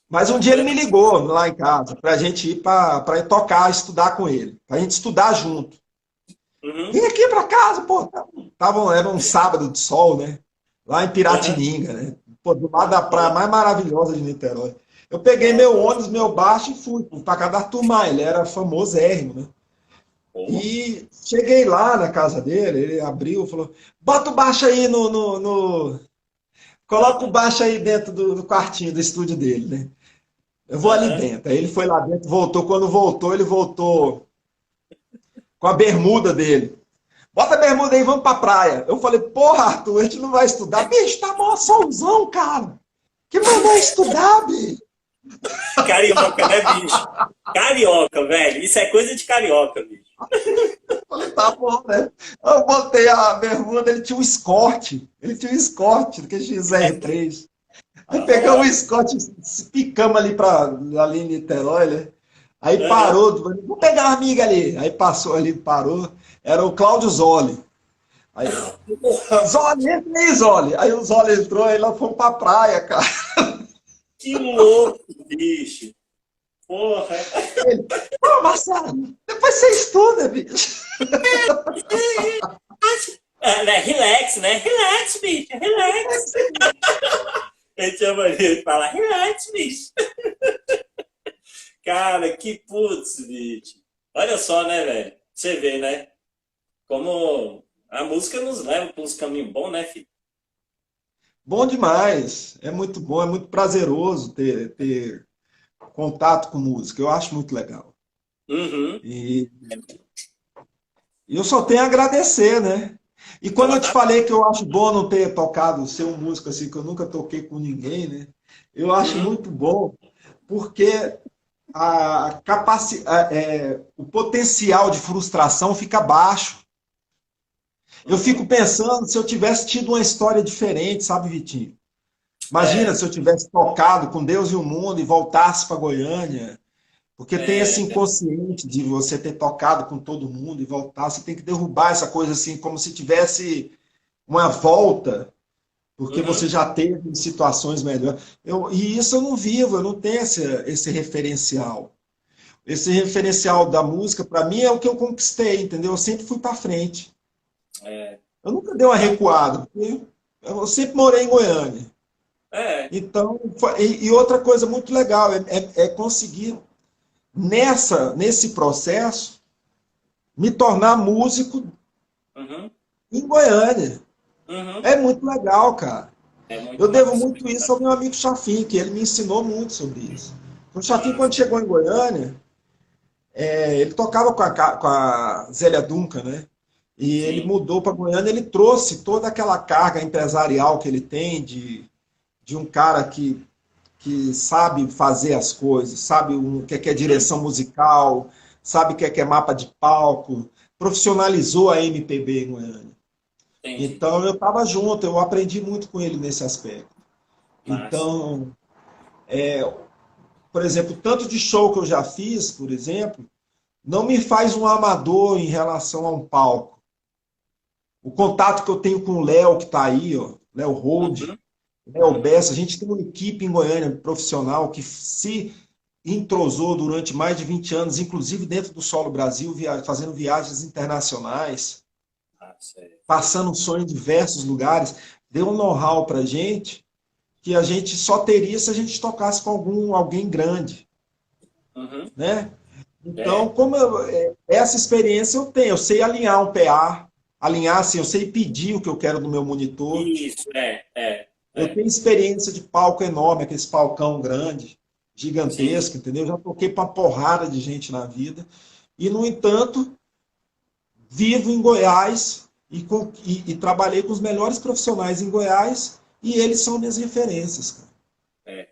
mas um dia ele Foi. me ligou lá em casa para a gente ir para tocar, estudar com ele, para a gente estudar junto. Uhum. Vem aqui para casa, pô. Era um sábado de sol, né? Lá em Aham. Piratininga, né? Pô, do lado da praia Aham. mais maravilhosa de Niterói. Eu peguei meu Nossa, ônibus, meu baixo e fui para casa da turma. Ele era famosérrimo, né? porra. E cheguei lá na casa dele, ele abriu, falou: bota o baixo aí coloca o baixo aí dentro do quartinho, do estúdio dele, né? Eu vou ali Aham. dentro. Aí ele foi lá dentro, voltou. Quando voltou, ele voltou com a bermuda dele. Bota a bermuda aí, vamos pra praia. Eu falei, porra, Arthur, a gente não vai estudar. Bicho, tá mó solzão, cara. Que mandou estudar, bicho? Carioca, né, bicho? Carioca, velho. Isso é coisa de carioca, bicho. Eu falei, tá bom, né? Eu botei a bermuda, ele tinha um escorte. Ele tinha um escorte, que XR3. Aí pegamos o Ó. escorte, picamos ali em Niterói, né? Aí Aham. parou, vou pegar uma amiga ali. Aí passou ali, parou. Era o Cláudio Zoli. Aí, Zoli, entra aí, Zoli. Aí o Zoli entrou, aí nós fomos pra praia, cara. Que louco, bicho. Porra. Ele, pô, Marcelo, depois você estuda, bicho. É, né? Relax, né? Relax, bicho. Relax. Ele chama ele e fala, relax, bicho. Cara, que putz, bicho. Olha só, né, velho? Você vê, né? Como a música nos leva para uns caminhos bons, né, filho? Bom demais. É muito bom, é muito prazeroso ter contato com música. Eu acho muito legal. Uhum. E eu só tenho a agradecer, né? E quando Só eu te tá. falei que eu acho bom não ter tocado, ser um músico assim, que eu nunca toquei com ninguém, né? Eu acho Uhum. muito bom, porque o potencial de frustração fica baixo. Eu fico Uhum. pensando se eu tivesse tido uma história diferente, sabe, Vitinho? Imagina É, se eu tivesse tocado com Deus e o mundo e voltasse para Goiânia, porque tem esse é. inconsciente de você ter tocado com todo mundo e voltar, você tem que derrubar essa coisa assim, como se tivesse uma volta, porque você Uhum. já teve situações melhores. E isso eu não vivo, eu não tenho esse referencial. Esse referencial da música, para mim, é o que eu conquistei, entendeu? Eu sempre fui para frente. É. Eu nunca dei uma recuada, porque eu sempre morei em Goiânia. É. Então, e outra coisa muito legal é conseguir, nesse processo, me tornar músico Uhum. em Goiânia. Uhum. É muito legal, cara. É Eu muito devo massa. muito isso ao meu amigo Chafim, que ele me ensinou muito sobre isso. O Chafim, quando chegou em Goiânia, ele tocava com a Zélia Duncan, né? E ele Sim. mudou para Goiânia, ele trouxe toda aquela carga empresarial que ele tem de um cara que que sabe fazer as coisas, sabe o que é direção musical, sabe o que é mapa de palco, profissionalizou a MPB em Goiânia. Entendi. Então eu estava junto, eu aprendi muito com ele nesse aspecto. Massa. Então, por exemplo, tanto de show que eu já fiz, por exemplo, não me faz um amador em relação a um palco. O contato que eu tenho com o Léo, que está aí, ó, Léo Hold, Uhum, Léo uhum. Bessa, a gente tem uma equipe em Goiânia profissional que se entrosou durante mais de 20 anos, inclusive dentro do Solo Brasil, fazendo viagens internacionais, Ah, certo. passando som em diversos lugares, deu um know-how para a gente que a gente só teria se a gente tocasse com alguém grande, Uhum. né? Então, É, essa experiência eu tenho, eu sei alinhar um PA, alinhar assim, eu sei pedir o que eu quero do meu monitor. isso, Eu é. tenho experiência de palco enorme, aquele palcão grande, Sim. gigantesco, entendeu? Já toquei para uma porrada de gente na vida. E, no entanto, vivo em Goiás e trabalhei com os melhores profissionais em Goiás e eles são minhas referências, cara. É,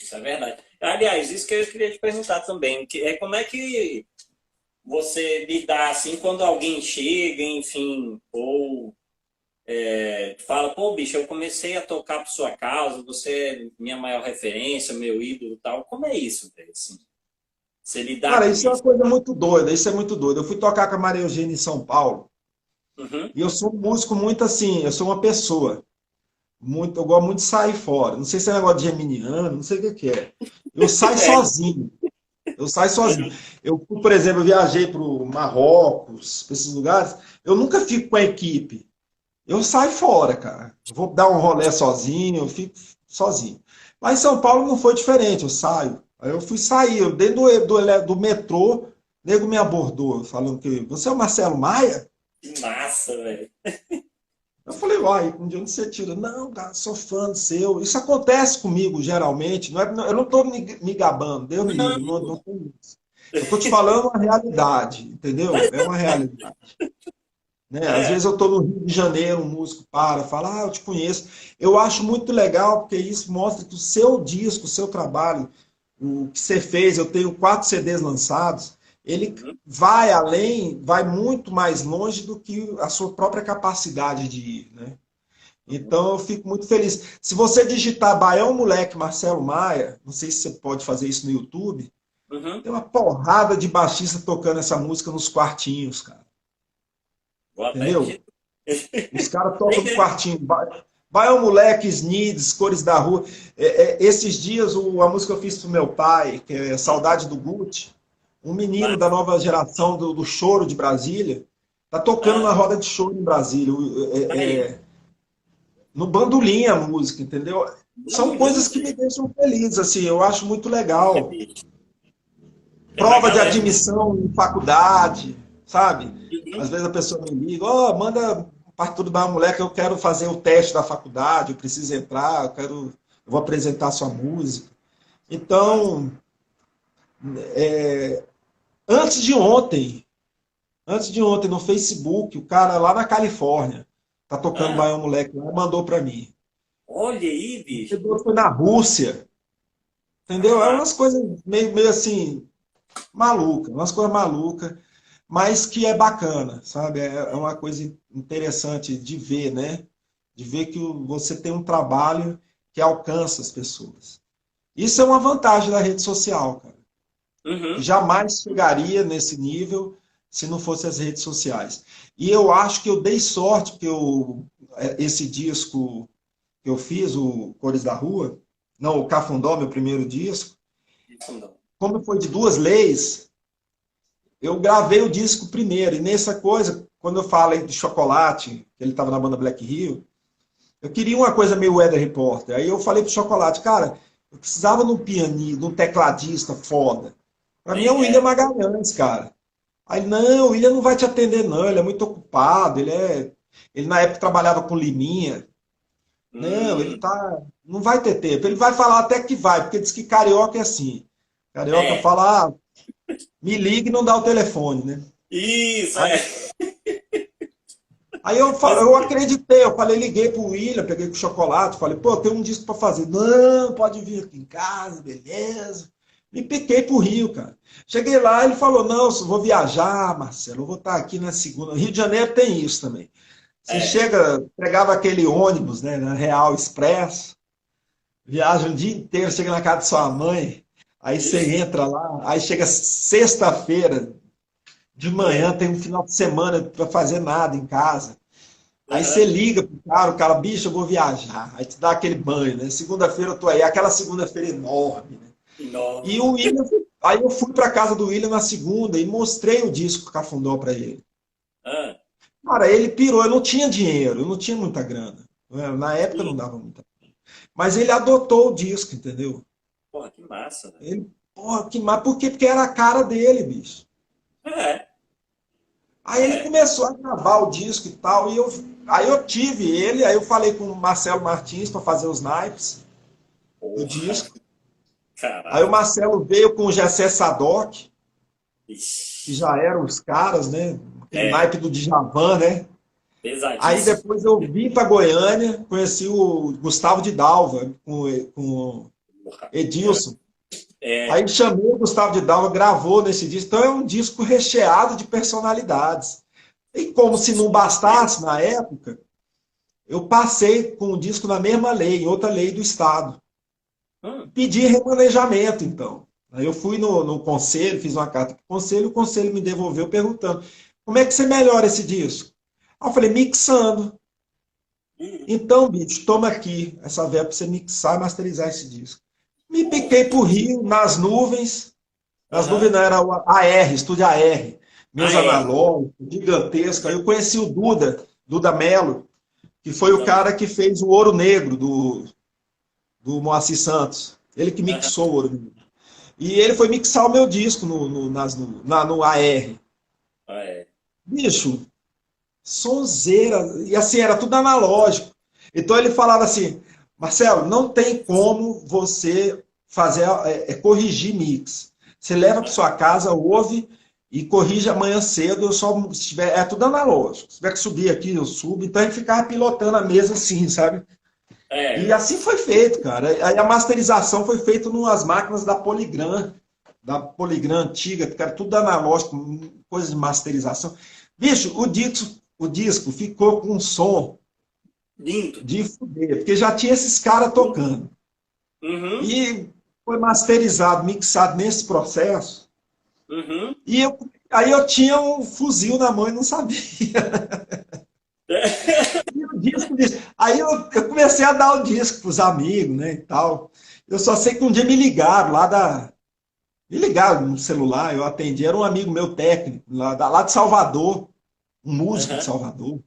isso é verdade. Aliás, isso que eu queria te perguntar também, que é como é que você lidar assim quando alguém chega, enfim, ou fala, pô, bicho, eu comecei a tocar por sua causa, você é minha maior referência, meu ídolo e tal. Como é isso, velho? Assim, você lidar Cara, com isso é uma isso? coisa muito doida, isso é muito doido. Eu fui tocar com a Maria Eugênia em São Paulo Uhum. e eu sou um músico muito assim, eu sou uma pessoa. Muito, eu gosto muito de sair fora. Não sei se é negócio de geminiano, não sei o que que é. Eu saio É. sozinho. Eu saio sozinho. Eu, por exemplo, eu viajei para o Marrocos, para esses lugares. Eu nunca fico com a equipe. Eu saio fora, cara. Eu vou dar um rolê sozinho, eu fico sozinho. Mas em São Paulo não foi diferente, eu saio. Aí eu fui sair, eu dentro do metrô, o nego me abordou, falando que você é o Marcelo Maia? Que massa, velho. Eu falei, uai, de onde você tira? Não, cara, sou fã seu. Isso acontece comigo, geralmente. Eu não estou me gabando, Deus me livre, não tem isso. Eu estou te falando uma realidade, entendeu? É uma realidade. Né? Às É. vezes eu estou no Rio de Janeiro, um músico fala, eu te conheço. Eu acho muito legal, porque isso mostra que o seu disco, o seu trabalho, o que você fez, eu tenho 4 CDs lançados, ele Uhum. vai além, vai muito mais longe do que a sua própria capacidade de ir, né? Uhum. Então eu fico muito feliz. Se você digitar Baião Moleque Marcelo Maia, não sei se você pode fazer isso no YouTube, Uhum. tem uma porrada de baixista tocando essa música nos quartinhos, cara. Vou até Entendeu? digitar. Os caras Tem tocam no que- quartinho. Baião Moleque, Sneeds, Cores da Rua. Esses dias, a música que eu fiz pro meu pai, que é Uhum. Saudade do Gucci, um menino da Massa. nova geração do choro de Brasília, tá tocando na Ah, roda de choro em Brasília. aí, ó. No bandolim a música, entendeu? São Bandolim, coisas que me velho. deixam feliz, assim, eu acho muito É, legal. bicho. É pra Prova de galera. admissão em faculdade, sabe? Às Uhum. vezes a pessoa me liga, manda partitura do Barra Moleque, eu quero fazer o teste da faculdade, eu preciso entrar, eu vou apresentar sua música. Massa. Então, antes de ontem, no Facebook, o cara lá na Califórnia, tá tocando Ah, Baião Moleque lá, mandou para mim. olha aí, O bicho. outro foi na Rússia, entendeu? É Ah, umas coisas meio assim, malucas, umas coisas malucas, mas que é bacana, sabe? É uma coisa interessante de ver, né? De ver que você tem um trabalho que alcança as pessoas. Isso é uma vantagem da rede social, cara. uhum. Jamais chegaria nesse nível se não fosse as redes sociais. E eu acho que eu dei sorte, porque esse disco que eu fiz, o Cores da Rua, não, o Cafundó, meu primeiro disco, Isso não. como foi de duas leis, eu gravei o disco primeiro. E nessa coisa, quando eu falei de Chocolate, que ele estava na banda Black Hill, eu queria uma coisa meio Weather Reporter. Aí eu falei pro Chocolate, cara, eu precisava de um pianista, de um tecladista foda. Pra mim é o William É. Magalhães, cara. Aí, não, o William não vai te atender, não, ele é muito ocupado, ele na época trabalhava com Liminha. Não, ele Hum, tá. Não vai ter tempo. Ele vai falar até que vai, porque diz que carioca é assim. Carioca é. fala, me liga e não dá o telefone, né? Isso, Aí, é. Aí Mas o eu quê? acreditei, eu falei, liguei pro William, peguei com chocolate, falei, pô, tem um disco para fazer. Não, pode vir aqui em casa, beleza. Me piquei pro Rio, cara. Cheguei lá, ele falou, não, eu vou viajar, Marcelo, eu vou estar aqui na segunda. Rio de Janeiro tem isso também. Você É. chega, pegava aquele ônibus, né, na Real Express, viaja um dia inteiro, chega na casa de sua mãe, aí você Ixi. entra lá, aí chega sexta-feira, de manhã, É. tem um final de semana para fazer nada em casa. Aí você Aham. liga pro cara, o cara, bicho, eu vou viajar. Aí te dá aquele banho, né? Segunda-feira eu tô aí, aquela segunda-feira enorme, né? E o Enorme. William, aí eu fui pra casa do William na segunda e mostrei o disco Cafundó pra ele. Ah, Cara, ele pirou, eu não tinha dinheiro, eu não tinha muita grana. Né? Na época não sim. dava muita. Mas ele adotou o disco, entendeu? Porra, que massa, velho. Ele, porra, que mas por quê? Porque era a cara dele, bicho. É, Aí ele é. começou a gravar o disco e tal, aí eu tive ele, aí eu falei com o Marcelo Martins para fazer os naipes do Porra, disco. Aí o caraca. Marcelo veio com o Gessé Sadoc, que Ixi. já eram os caras, né? Aquele É, naipe do Djavan, né? Aí pesadíssimo. depois eu vim para Goiânia, conheci o Gustavo de Dalva com o Porra. Edilson. É, Aí chamei o Gustavo de Dalva, gravou nesse disco. Então é um disco recheado de personalidades. E como se não bastasse na época, eu passei com o disco na mesma lei, em outra lei do Estado. hum, Pedi remanejamento, então. Aí eu fui no conselho, fiz uma carta para o conselho me devolveu perguntando: como é que você melhora esse disco? Aí eu falei: mixando. hum. Então, bicho, toma aqui essa verba para você mixar e masterizar esse disco. Me Porra, piquei que pro massa. Rio, nas nuvens Aham. não era o AR, estúdio AR, Ah, mesa é. analógica, gigantesca. Aí eu conheci o Duda Mello, que foi o Duda cara Mel. que fez o Ouro Negro do Moacir Santos. Ele que Aham. mixou o Ouro Negro. E ele foi mixar o meu disco no AR. Ah, é. Bicho, sonzeira. E assim, era tudo analógico. Então ele falava assim: Marcelo, não tem como você fazer, corrigir mix. Você leva para Aham. sua casa, ouve e corrige amanhã cedo. Eu só, se tiver, é tudo analógico. Se tiver que subir aqui, eu subo. Então a gente ficava pilotando a mesa assim, sabe? E É. assim foi feito, cara. Aí a masterização foi feita nas máquinas da Polygram antiga, que era tudo analógico, coisa de masterização. Bicho, o disco ficou com um som Lindo. de fuder, porque já tinha esses caras tocando. Uhum. E foi masterizado, mixado nesse processo. Uhum. E aí eu tinha um fuzil na mão e não sabia. E o disco, bicho, aí eu comecei a dar o disco para os amigos, né, e tal. Eu só sei que um dia me ligaram me ligaram no celular, eu atendi, era um amigo meu técnico, lá de Salvador, um músico de Aham. Salvador.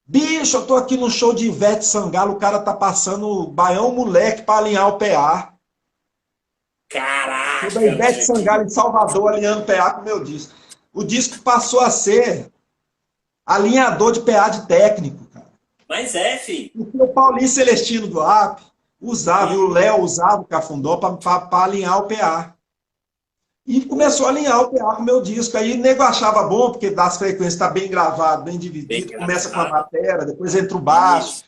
Bicho, eu tô aqui no show de Ivete Sangalo, o cara tá passando o Baião Moleque para alinhar o PA. Show da Caraca, Ivete velho. Sangalo em Salvador, alinhando o PA com o meu disco. O disco passou a ser alinhador de PA de técnico, cara. Mas é, fi. Porque o Paulinho Celestino do AP usava, e o Uhum. Léo usava o Cafundó para alinhar o PA. E começou a Porra, alinhar o PA com o meu disco. Aí o nego achava bom, porque das frequências está bem gravado, bem bem dividido. Começa com a gravado. bateria, depois entra o baixo. Isso.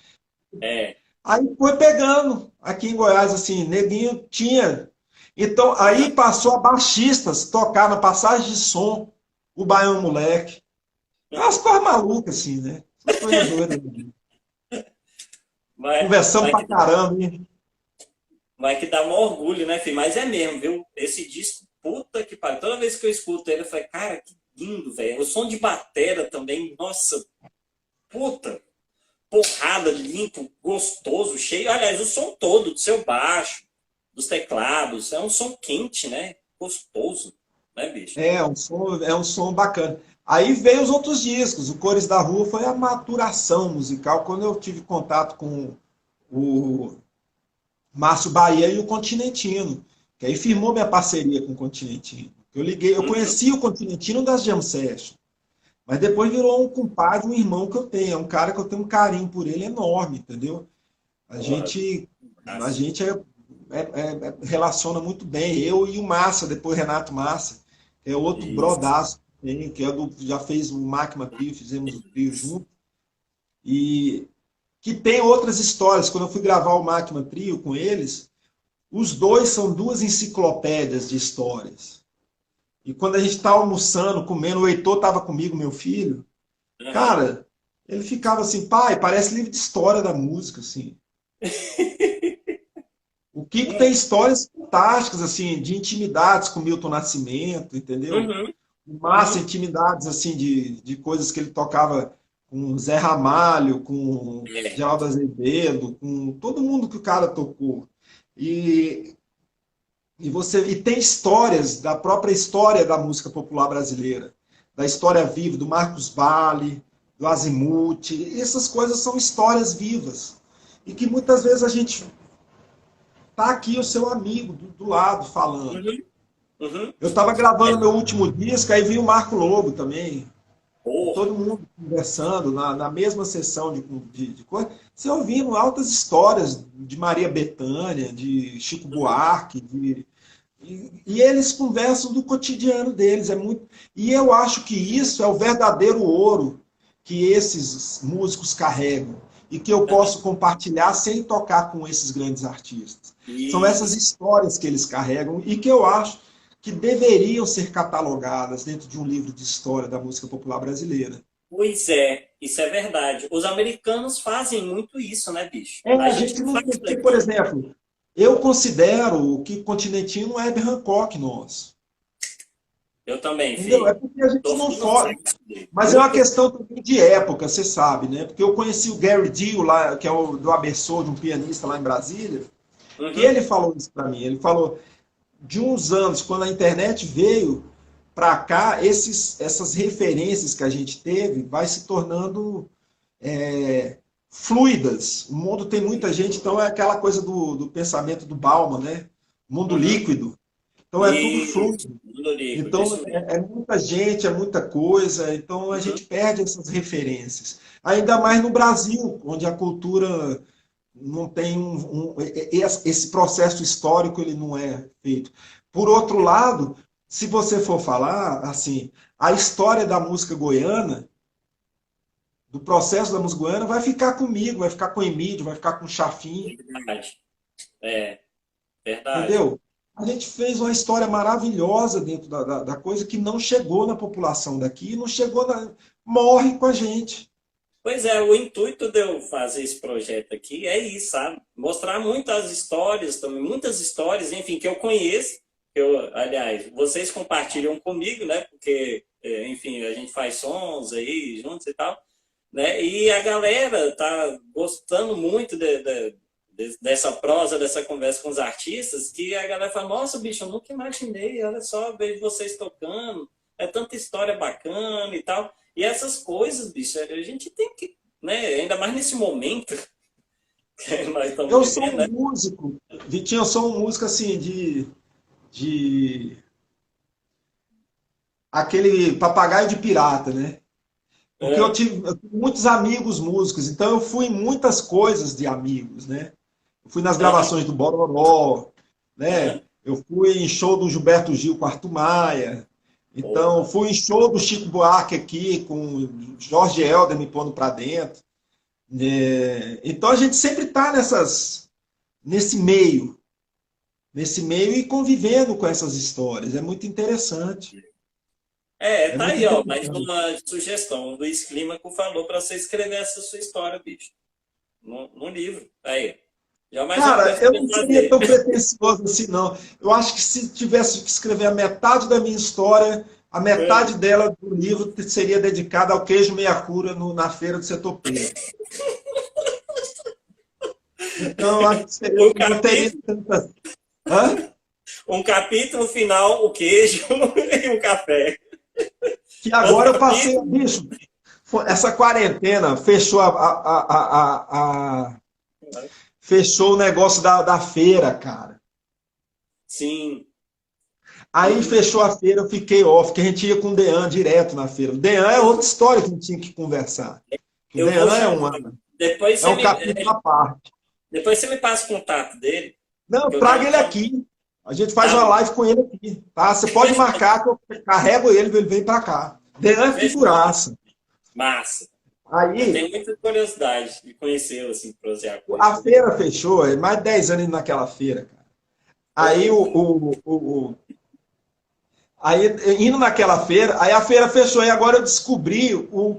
É. Aí foi pegando. Aqui em Goiás, assim, neguinho tinha. Então, aí Aham. passou a baixistas tocar na passagem de som o Baião Moleque. É umas coisas malucas, assim, né? Essas coisas doidas. Vai, Conversamos vai pra que, caramba, hein? vai que dá um orgulho, né, filho? Mas é mesmo, viu? Esse disco, puta que pariu. Toda vez que eu escuto ele, eu falo, cara, que lindo, velho. O som de batera também, nossa, puta. Porrada, limpo, gostoso, cheio. Aliás, o som todo do seu baixo, dos teclados, é um som quente, né? Gostoso, né, bicho? É um som bacana. Aí veio os outros discos. O Cores da Rua foi a maturação musical quando eu tive contato com o Márcio Bahia e o Continentino, que aí firmou minha parceria com o Continentino. Eu Uhum. conheci o Continentino das Jam Sessions, mas depois virou um compadre, um irmão que eu tenho, é um cara que eu tenho um carinho por ele enorme, entendeu? A Porra, gente, a massa. gente relaciona muito bem, eu e o Massa, depois Renato Massa, que é outro Isso. brodaço, que já fez o Máquina Trio, fizemos o trio junto. E que tem outras histórias. Quando eu fui gravar o Máquina Trio com eles, os dois são duas enciclopédias de histórias. E quando a gente está almoçando, comendo, o Heitor estava comigo, meu filho, Aham. cara, ele ficava assim, pai, parece livro de história da música, assim. O Kiko tem histórias fantásticas, assim, de intimidades com Milton Nascimento, entendeu? Uhum. O Márcio, Uhum. intimidades, assim, de coisas que ele tocava com Zé Ramalho, com É. Geraldo Azevedo, com todo mundo que o cara tocou. E, e tem histórias da própria história da música popular brasileira, da história viva, do Marcos Valle, do Azimuth. E essas coisas são histórias vivas. E que muitas vezes a gente tá aqui o seu amigo do lado falando. Uhum. Uhum. Eu estava gravando É. meu último disco, aí vi o Marco Lobo também, e Porra. todo mundo conversando na mesma sessão de coisa, você ouvindo altas histórias de Maria Bethânia, de Chico Uhum. Buarque, e eles conversam do cotidiano deles. E eu acho que isso é o verdadeiro ouro que esses músicos carregam e que eu Aham. posso compartilhar sem tocar com esses grandes artistas. São essas Isso. histórias que eles carregam e que eu acho que deveriam ser catalogadas dentro de um livro de história da música popular brasileira. Pois é, isso é verdade. Os americanos fazem muito isso, né, bicho? É, A a gente gente não não. faz isso Porque, por aqui. exemplo, eu considero que Continentino não é Herbie Hancock nosso. Eu também, Entendeu? É filho. porque a gente Tô não fazendo foge. fácil dele. Mas é uma Muito. questão também de época, você sabe, né? Porque eu conheci o Gary Dio lá, que é o do Abersold, um pianista lá em Brasília, que Uhum. ele falou isso para mim. Ele falou de uns anos, quando a internet veio para cá, essas referências que a gente teve vai se tornando fluidas. O mundo tem muita gente, então é aquela coisa do pensamento do Bauman, né? Mundo Uhum. líquido. Então é tudo Isso. fluido. Tudo líquido, Então, isso mesmo. é muita gente, é muita coisa, então a Uhum. gente perde essas referências. Ainda mais no Brasil, onde a cultura não tem esse processo histórico, ele não é feito. Por outro lado, se você for falar, assim, a história da música goiana, do processo da música goiana, vai ficar comigo, vai ficar com o Emílio, vai ficar com o Chafim, Verdade. É, verdade. entendeu? A gente fez uma história maravilhosa dentro da coisa que não chegou na população daqui, não chegou morre com a gente. Pois é, o intuito de eu fazer esse projeto aqui é isso, sabe? Mostrar muitas histórias também, muitas histórias, enfim, que eu conheço. Aliás, vocês compartilham comigo, né? Porque, enfim, a gente faz sons aí juntos e tal, né? E a galera tá gostando muito dessa prosa, dessa conversa com os artistas, que a galera fala, nossa, bicho, eu nunca imaginei, olha só, vejo vocês tocando, é tanta história bacana e tal. E essas coisas, bicho, a gente tem que, né, ainda mais nesse momento que nós estamos Eu sou vivendo, um né? músico, Vitinho, eu sou um músico assim de aquele papagaio de pirata, né? Porque É, eu tive muitos amigos músicos, então eu fui em muitas coisas de amigos, né? Eu fui nas aham, gravações do Bororó, né? aham. Eu fui em show do Gilberto Gil com Arthur Maia. Então, Porra. fui em show do Chico Buarque aqui, com Jorge Helder me pondo para dentro. Então, a gente sempre está nesse nesse meio e convivendo com essas histórias. É muito interessante. É Tá muito aí, ó, mais interessante. uma sugestão. O Luiz Clímaco falou para você escrever essa sua história, bicho, no livro. Aí, já é mais uma Cara, coisa eu para não você seria fazer. tão pretensioso assim, não. Eu acho que se tivesse que escrever a metade da minha história, a metade dela do livro seria dedicada ao queijo meia-cura na feira do setor P. Então, eu acho que Um não teria capítulo, tantas. Hã? um capítulo final, o queijo e o café. Que Outro agora eu passei, capítulo. bicho, essa quarentena fechou fechou o negócio da feira, cara. Sim. Aí Uhum. fechou a feira, eu fiquei off, que a gente ia com o Dean direto na feira. O Dean é outra história que a gente tinha que conversar. O Eu vou Dean chamar. Depois é você um me, capítulo à parte. depois você me passa o contato dele, Não, que eu traga quero ele chamar. aqui. A gente faz Tá uma bom. live com ele aqui, tá? Você pode marcar que eu carrego ele, ele vem pra cá. Dean é Fechou. figuraça. Massa. Eu Aí tenho muita curiosidade de conhecê-lo, assim, prosear com ele. a feira fechou, é mais de 10 anos indo naquela feira, cara. Aí Porra, aí indo naquela feira, aí a feira fechou e agora eu descobri o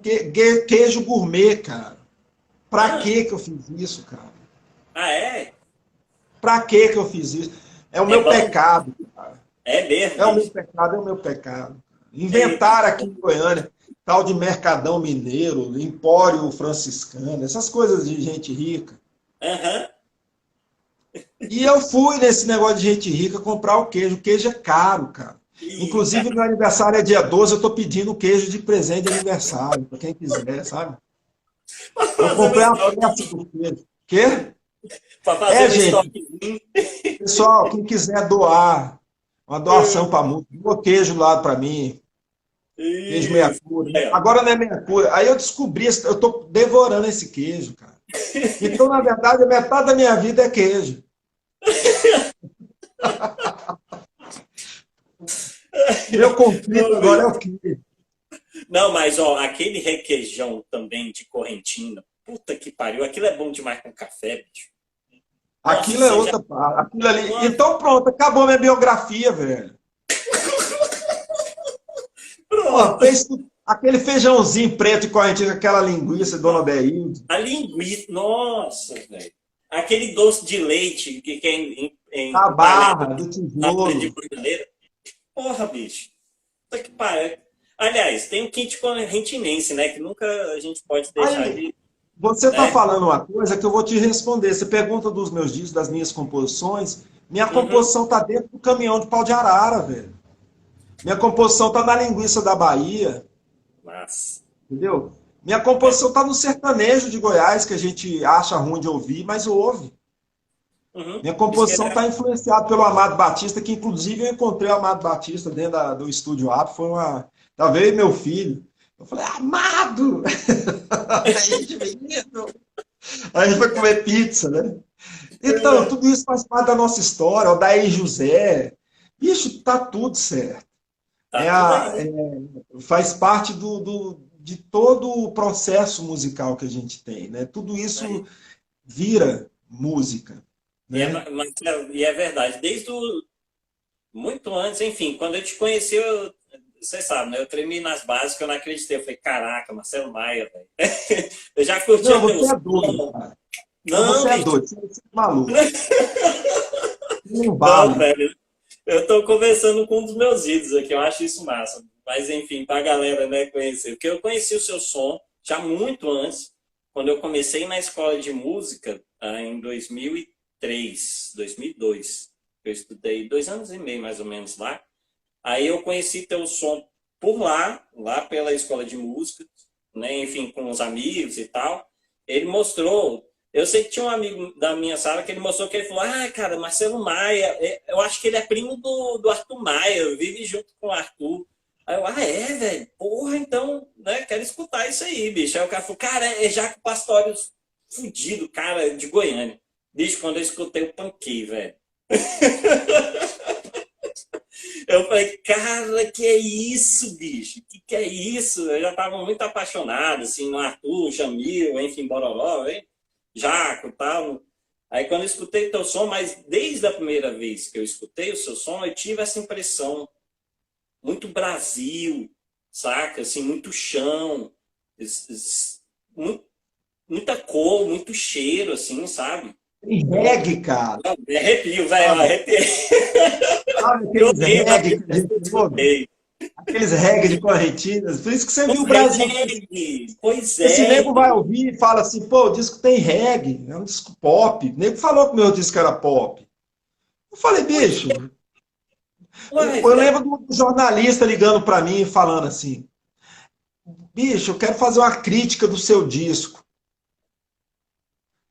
queijo gourmet, cara. Pra ah, que que eu fiz isso, cara? ah, é? Pra que que eu fiz isso? É o É meu bom? pecado. É mesmo, É o meu bicho? pecado, é o meu pecado. Eita. Inventaram aqui em Goiânia tal de Mercadão Mineiro, Empório Franciscano, essas coisas de gente rica. Aham. E eu fui nesse negócio de gente rica comprar o queijo. O queijo é caro, cara. Eita. Inclusive, meu aniversário é dia 12, eu tô pedindo queijo de presente de aniversário, para quem quiser, sabe? Pra Eu fazer um comprei uma estoque. peça do queijo. Quê? Pra fazer É, um gente, estoquezinho. pessoal, quem quiser doar, uma doação para música, doa queijo lá para mim, queijo meia Isso. cura. Aí, ó. Agora não é meia cura. Aí eu descobri, eu tô devorando esse queijo, cara. Então, na verdade, metade da minha vida é queijo. Meu conflito Ô, agora é bicho. o queijo. Não, mas ó, aquele requeijão também de Correntina, puta que pariu, aquilo é bom demais com café, bicho. Nossa, Aquilo é você já. outra parte. Aquilo ali. Nossa, Então, pronto, acabou minha biografia, velho. Pô, pronto. fez aquele feijãozinho preto e correntinho, aquela linguiça, Dona Não, Odeildo. a linguiça, nossa, velho. Aquele doce de leite que é A entalhado barra do na folha de tijolo. bananeira. Porra, bicho. Puta que pariu. Aliás, tem o kit correntinense, né? Que nunca a gente pode deixar Aí, de. você está Né? falando uma coisa que eu vou te responder. Você pergunta dos meus discos, das minhas composições. Minha Uhum. composição está dentro do caminhão de pau de arara, velho. Minha composição está na linguiça da Bahia, Mas. entendeu? Minha É. composição está no sertanejo de Goiás, que a gente acha ruim de ouvir, mas ouve. Uhum. Minha Isso que composição é. está influenciada pelo Amado Batista, que inclusive eu encontrei o Amado Batista dentro do estúdio A, foi uma. Talvez meu filho. Eu falei, Amado! Aí, menino! Aí a gente foi comer pizza, né? Então, tudo isso faz parte da nossa história, o Daí José. Bicho, tá tudo certo. Tá tudo aí. Faz parte de todo o processo musical que a gente tem, né? Tudo Né? isso vira música, E é, né? e é verdade. Desde o, muito antes, enfim, quando eu te conheci, você sabe, né? Eu tremi nas bases que eu não acreditei. Eu falei, caraca, Marcelo Maia, velho. Eu já Não, curtia teu você é doido, som. cara. Não, Não, você é bicho. doido, você é maluco. Não Não, vale. velho. Eu tô conversando com um dos meus ídolos aqui, eu acho isso massa. Mas enfim, pra galera, né, conhecer. Porque eu conheci o seu som já muito antes, quando eu comecei na escola de música, em 2003, 2002. Eu estudei 2 anos e meio, mais ou menos, lá. Aí eu conheci teu som por lá pela escola de música, né, enfim, com os amigos e tal. Ele mostrou. Eu sei que tinha um amigo da minha sala que ele mostrou que ele falou: Ah, cara, Marcelo Maia, eu acho que ele é primo do Arthur Maia, vive junto com o Arthur. Aí eu, velho, porra, então, né, quero escutar isso aí, bicho. Aí o cara falou: Cara, é Jaco Pastorius fudido, cara, de Goiânia. Bicho, quando eu escutei o panquei, velho. Eu falei, cara, que é isso, bicho? Que é isso? Eu já estava muito apaixonado, assim, no Arthur, Jamil, enfim, Bororó, hein? Jaco e tal. Aí quando eu escutei teu som, mas desde a primeira vez que eu escutei o seu som, eu tive essa impressão muito Brasil, saca? Assim, muito chão, mu- muita cor, muito cheiro, assim, sabe? Tem Eu reggae, cara. me arrepio, velho, eu Sabe? arrepiei. Sabe Eu aqueles lembro a reggae primeira que a vez que eu gente ouve? escutei. Aqueles reggae de Correntinas. Por isso que você O viu o Brasil. reggae, pois Esse é, nego vai ouvir e fala assim, pô, o disco tem reggae, é um disco pop. O nego falou que o meu disco era pop. Eu falei, pois bicho, é, uai, eu velho. lembro do jornalista ligando para mim e falando assim, bicho, eu quero fazer uma crítica do seu disco.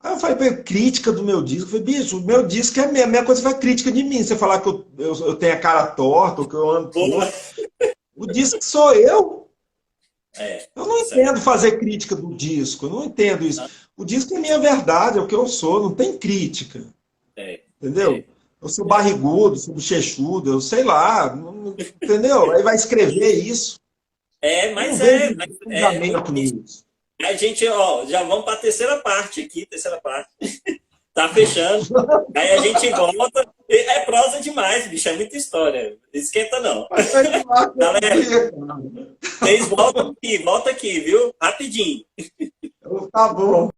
Aí eu falei, crítica do meu disco? Eu falei, bicho, o meu disco é a mesma coisa que a crítica de mim. Você falar que eu tenho a cara torta, ou que eu ando Boa. torto. O disco sou eu. É, Eu não isso é entendo verdade. fazer crítica do disco, eu não entendo isso. O disco é minha verdade, é o que eu sou, não tem crítica, É, entendeu? é, Eu sou é. barrigudo, sou bochechudo, eu sei lá, entendeu? Aí vai escrever isso. Eu não vejo Mas é fundamento muito isso. nisso. A gente, ó, já vamos para a terceira parte aqui, terceira parte. Tá fechando. Aí a gente volta. É prosa demais, bicho, é muita história. Não esquenta não. Galera, vocês voltam aqui, viu? Rapidinho. Tá bom.